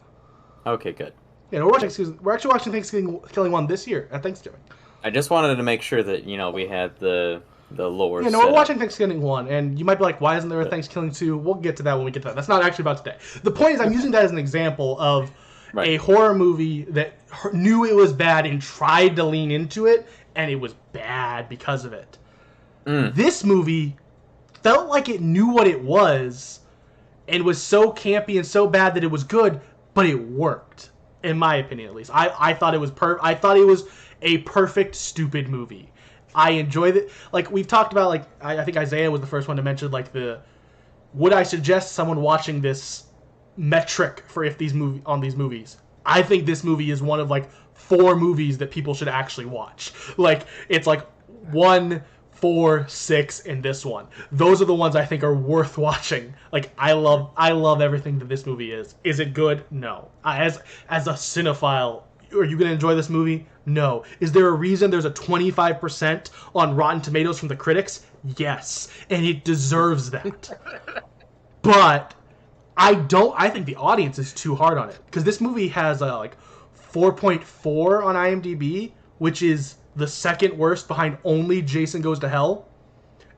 [SPEAKER 2] Okay, good.
[SPEAKER 1] Yeah, we're actually watching Thanksgiving 1 this year at Thanksgiving.
[SPEAKER 2] I just wanted to make sure that, we had the lore.
[SPEAKER 1] Yeah, no, we're watching Thanksgiving 1, and you might be like, why isn't there a Thanksgiving 2? We'll get to that when we get to that. That's not actually about today. The point is, I'm using that as an example of a horror movie that knew it was bad and tried to lean into it, and it was bad because of it. This movie felt like it knew what it was and was so campy and so bad that it was good, but it worked, in my opinion at least. I thought it was I thought it was a perfect stupid movie. I enjoyed it. Like, we've talked about, like, I think Isaiah was the first one to mention, like, would I suggest someone watching this metric for if these movies? I think this movie is one of, like, 4 movies that people should actually watch. Like, it's like 1, 4, 6, and this one. Those are the ones I think are worth watching. Like, I love everything that this movie is. Is it good? No. As a cinephile, are you going to enjoy this movie? No. Is there a reason there's a 25% on Rotten Tomatoes from the critics? Yes. And it deserves that. But I think the audience is too hard on it. Because this movie has like 4.4 on IMDb, which is the second worst behind only Jason Goes to Hell.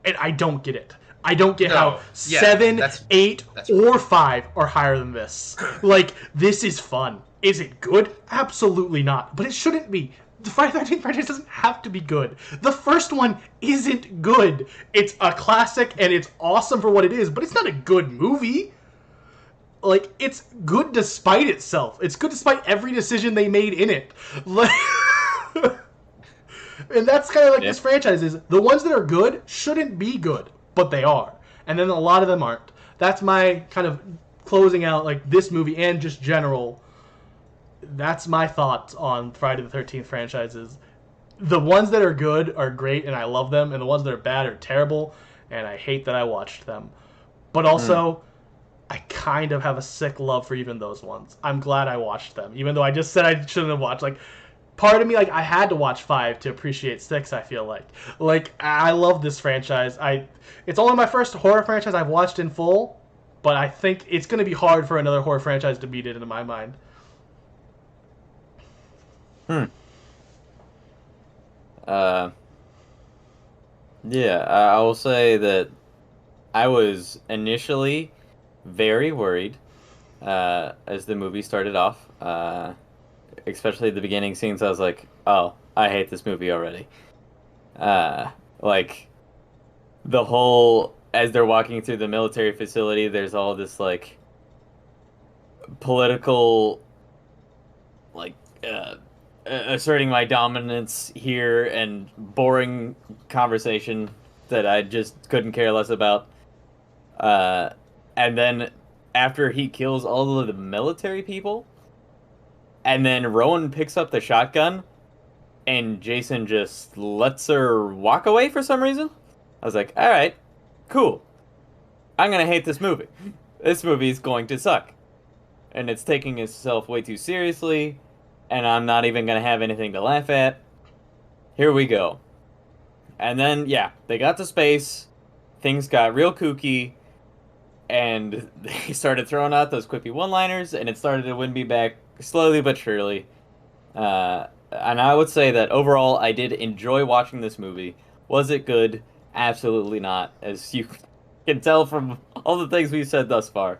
[SPEAKER 1] And I don't get it. I don't get how 7, 8, or 5 are higher than this. Like, this is fun. Is it good? Absolutely not. But it shouldn't be. The Friday the 13th franchise doesn't have to be good. The first one isn't good. It's a classic, and it's awesome for what it is, but it's not a good movie. Like, it's good despite itself. It's good despite every decision they made in it. And that's kind of like this franchise is. The ones that are good shouldn't be good, but they are. And then a lot of them aren't. That's my kind of closing out, like, this movie and just general. That's my thoughts on Friday the 13th franchises. The ones that are good are great, and I love them, and the ones that are bad are terrible, and I hate that I watched them. But also, I kind of have a sick love for even those ones. I'm glad I watched them, even though I just said I shouldn't have watched. Like, part of me, like, I had to watch 5 to appreciate 6, I feel like. Like, I love this franchise. It's only my first horror franchise I've watched in full, but I think it's going to be hard for another horror franchise to beat it in my mind.
[SPEAKER 2] I will say that I was initially very worried as the movie started off, especially the beginning scenes. I was like, oh, I hate this movie already. Like, the whole as they're walking through the military facility, there's all this like political, like asserting my dominance here and boring conversation that I just couldn't care less about. And then after he kills all of the military people, and then Rowan picks up the shotgun, and Jason just lets her walk away for some reason. I was like, all right, cool. I'm going to hate this movie. This movie is going to suck. And it's taking itself way too seriously, and I'm not even going to have anything to laugh at. Here we go. And then, yeah, they got to space, things got real kooky, and they started throwing out those quippy one-liners, and it started to win me back slowly but surely. And I would say that overall, I did enjoy watching this movie. Was it good? Absolutely not. As you can tell from all the things we've said thus far.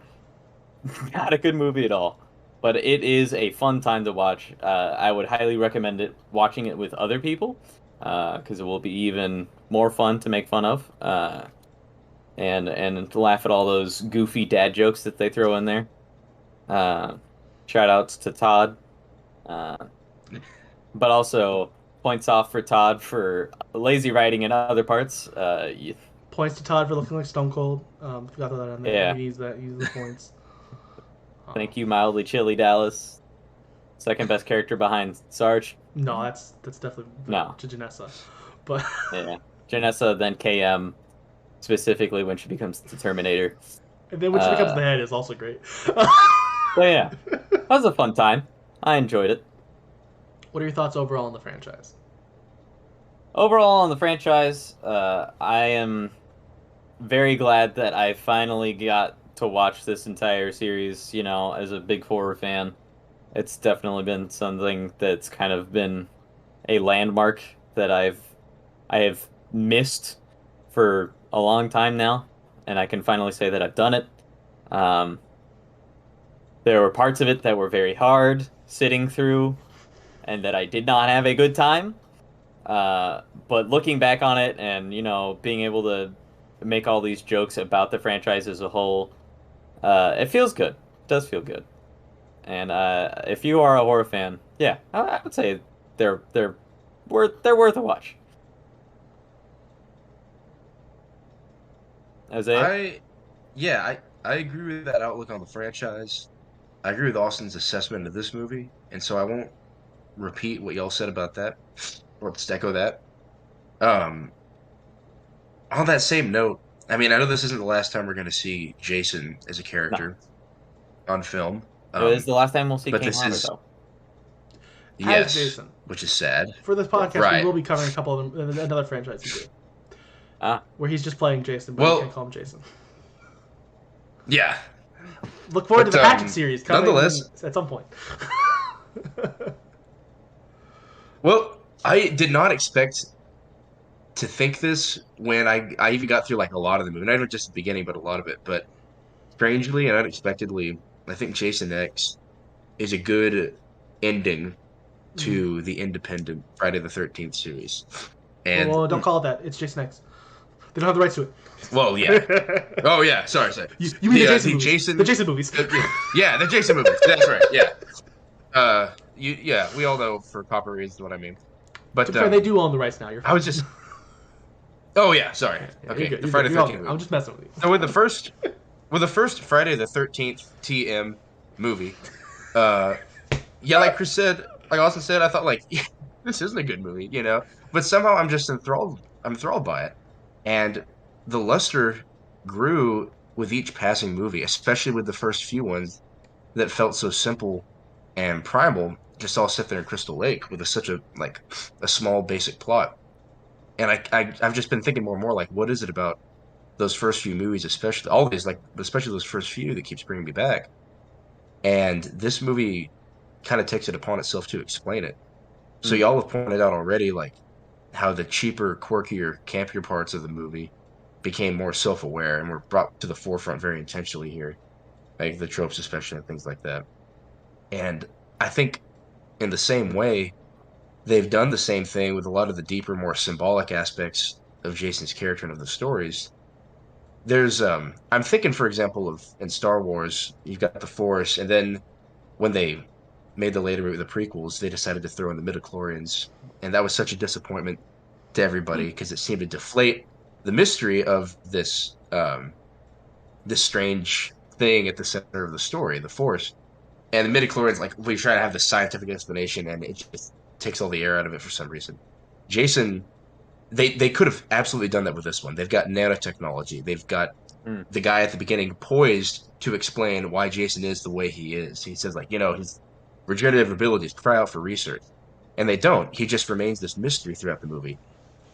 [SPEAKER 2] Not a good movie at all. But it is a fun time to watch. I would highly recommend it, watching it with other people, because it will be even more fun to make fun of. And to laugh at all those goofy dad jokes that they throw in there. Shout outs to Todd. But also points off for Todd for lazy writing in other parts.
[SPEAKER 1] Points to Todd for looking like Stone Cold. Forgot that on there.
[SPEAKER 2] Yeah.
[SPEAKER 1] Use the points.
[SPEAKER 2] Thank you, mildly chilly Dallas. Second best character behind Sarge.
[SPEAKER 1] No, that's definitely to Janessa. But
[SPEAKER 2] yeah, Janessa, then KM, specifically when she becomes the Terminator.
[SPEAKER 1] And then when she becomes the head is also great.
[SPEAKER 2] So yeah, that was a fun time. I enjoyed it.
[SPEAKER 1] What are your thoughts overall on the franchise?
[SPEAKER 2] Overall on the franchise, I am very glad that I finally got to watch this entire series, you know, as a big horror fan. It's definitely been something that's kind of been a landmark that I have missed for a long time now, and I can finally say that I've done it. There were parts of it that were very hard sitting through, and that I did not have a good time. But looking back on it and, you know, being able to make all these jokes about the franchise as a whole, it feels good. It does feel good. And if you are a horror fan, yeah, I would say they're worth a watch.
[SPEAKER 3] I agree with that outlook on the franchise. I agree with Austin's assessment of this movie, and so I won't repeat what y'all said about that, or just echo that. On that same note, I mean, I know this isn't the last time we're going to see Jason as a character on film.
[SPEAKER 2] It is the last time we'll see King Honor, though.
[SPEAKER 3] Yes,
[SPEAKER 1] Jason.
[SPEAKER 3] Which is sad.
[SPEAKER 1] For this podcast, we will be covering a couple of them, another franchise he did. Where he's just playing Jason, but you can't call him Jason.
[SPEAKER 3] Yeah.
[SPEAKER 1] Look forward to the Hatchet series coming
[SPEAKER 3] nonetheless,
[SPEAKER 1] at some point.
[SPEAKER 3] Well, I did not expect to think this when I even got through like a lot of the movie. Not even just the beginning, but a lot of it. But strangely and unexpectedly, I think Jason X is a good ending to the independent Friday the 13th series. And
[SPEAKER 1] well, don't call it that. It's Jason X. They don't have the rights to it.
[SPEAKER 3] Well, yeah. Oh, yeah. Sorry.
[SPEAKER 1] You mean the Jason movies.
[SPEAKER 3] Yeah, the Jason movies. That's right. Yeah. We all know for copyright reasons what I mean. But
[SPEAKER 1] they do own the rights now. You're fine.
[SPEAKER 3] I was just. Oh yeah, sorry. Okay, the Friday the 13th.
[SPEAKER 1] I'm just messing with you.
[SPEAKER 3] So with the first Friday the 13th TM movie, like Chris said, like Austin said, I thought like this isn't a good movie, you know. But somehow I'm just enthralled. I'm enthralled by it, and the luster grew with each passing movie, especially with the first few ones that felt so simple and primal, just all sit there in Crystal Lake with such a small basic plot. And I've just been thinking more and more like, what is it about those first few movies, especially those first few that keeps bringing me back? And this movie kind of takes it upon itself to explain it. So y'all have pointed out already, like how the cheaper, quirkier, campier parts of the movie became more self-aware and were brought to the forefront very intentionally here, like the tropes especially and things like that. And I think in the same way, they've done the same thing with a lot of the deeper, more symbolic aspects of Jason's character and of the stories. there's I'm thinking, for example, of in Star Wars, you've got the Force, and then when they made the prequels, they decided to throw in the midichlorians, and that was such a disappointment to everybody because it seemed to deflate the mystery of this strange thing at the center of the story, the Force. And the midichlorians, like, we try to have the scientific explanation, and it just takes all the air out of it for some reason. Jason, they could have absolutely done that with this one. They've got nanotechnology. They've got the guy at the beginning poised to explain why Jason is the way he is. He says, like, his regenerative abilities cry out for research. And they don't. He just remains this mystery throughout the movie.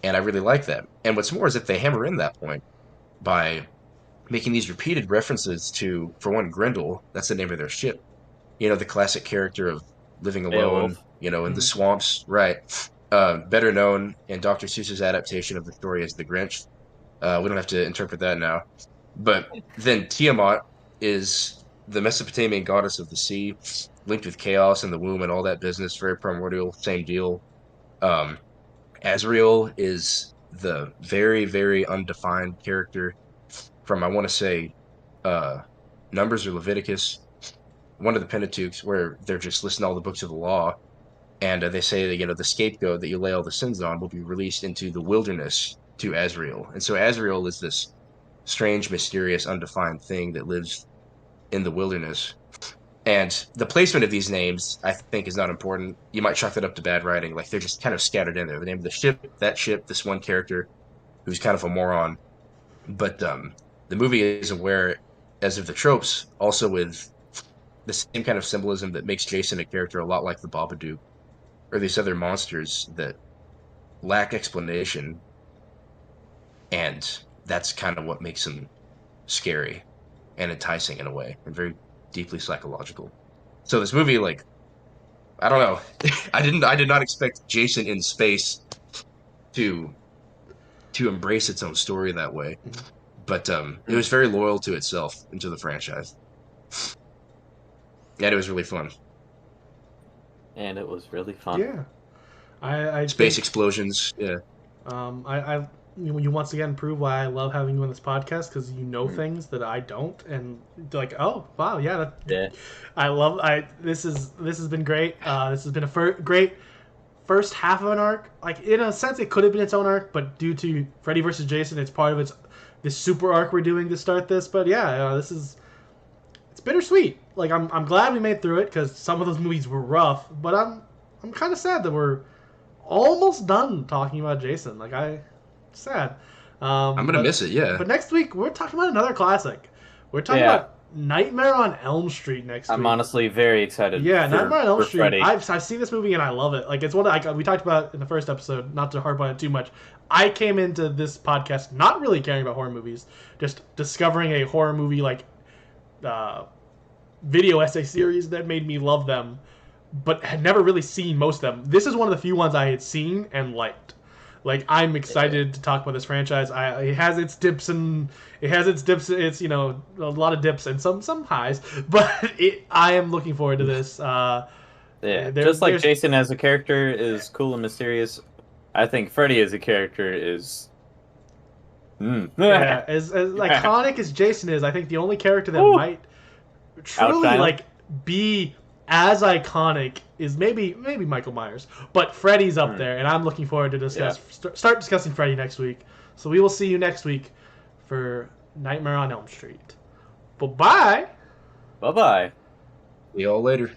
[SPEAKER 3] And I really like that. And what's more is that they hammer in that point by making these repeated references to, for one, Grendel. That's the name of their ship. The classic character of living alone, in the swamps, right? Better known in Dr. Seuss's adaptation of the story as the Grinch. We don't have to interpret that now. But then Tiamat is the Mesopotamian goddess of the sea, linked with chaos and the womb and all that business, very primordial, same deal. Azrael is the very, very undefined character from, I want to say, Numbers or Leviticus, one of the Pentateuchs, where they're just listing all the books of the law, and they say that the scapegoat that you lay all the sins on will be released into the wilderness to Azrael. And so Azrael is this strange, mysterious, undefined thing that lives in the wilderness. And the placement of these names, I think, is not important. You might chalk that up to bad writing. Like, they're just kind of scattered in there. The name of the ship, that ship, this one character who's kind of a moron. But the movie is aware, as of the tropes, also with the same kind of symbolism that makes Jason a character a lot like the Babadook or these other monsters that lack explanation. And that's kind of what makes him scary and enticing in a way, and very deeply psychological. So this movie, like, I don't know. I did not expect Jason in space to embrace its own story that way. But it was very loyal to itself and to the franchise. And it was really fun.
[SPEAKER 2] And it was really fun.
[SPEAKER 1] Yeah. I
[SPEAKER 3] Space explosions, yeah.
[SPEAKER 1] You once again prove why I love having you on this podcast, because you know things that I don't, and like, oh wow, yeah, this has been great. This has been a great first half of an arc. Like, in a sense, it could have been its own arc, but due to Freddy vs. Jason, it's part of this super arc we're doing to start this. But yeah, it's bittersweet. Like, I'm glad we made through it, because some of those movies were rough, but I'm kind of sad that we're almost done talking about Jason. Like, sad.
[SPEAKER 3] I'm gonna miss it, yeah.
[SPEAKER 1] But next week we're talking about another classic. We're talking about Nightmare on Elm Street next week.
[SPEAKER 2] I'm honestly very excited.
[SPEAKER 1] Yeah, Nightmare on Elm Street. I've seen this movie and I love it. Like, it's one we talked about in the first episode. Not to harp on it too much. I came into this podcast not really caring about horror movies, just discovering a horror movie video essay series that made me love them, but had never really seen most of them. This is one of the few ones I had seen and liked. Like, I'm excited to talk about this franchise. It has its dips and it's a lot of dips and some highs, but I am looking forward to this.
[SPEAKER 2] Just like Jason as a character is cool and mysterious, I think Freddy as a character is
[SPEAKER 1] as iconic as Jason is. I think the only character that might truly be as iconic is maybe Michael Myers, but Freddy's up there, and I'm looking forward to start discussing Freddy next week. So we will see you next week for Nightmare on Elm Street. Bye-bye.
[SPEAKER 2] Bye-bye.
[SPEAKER 3] See y'all later.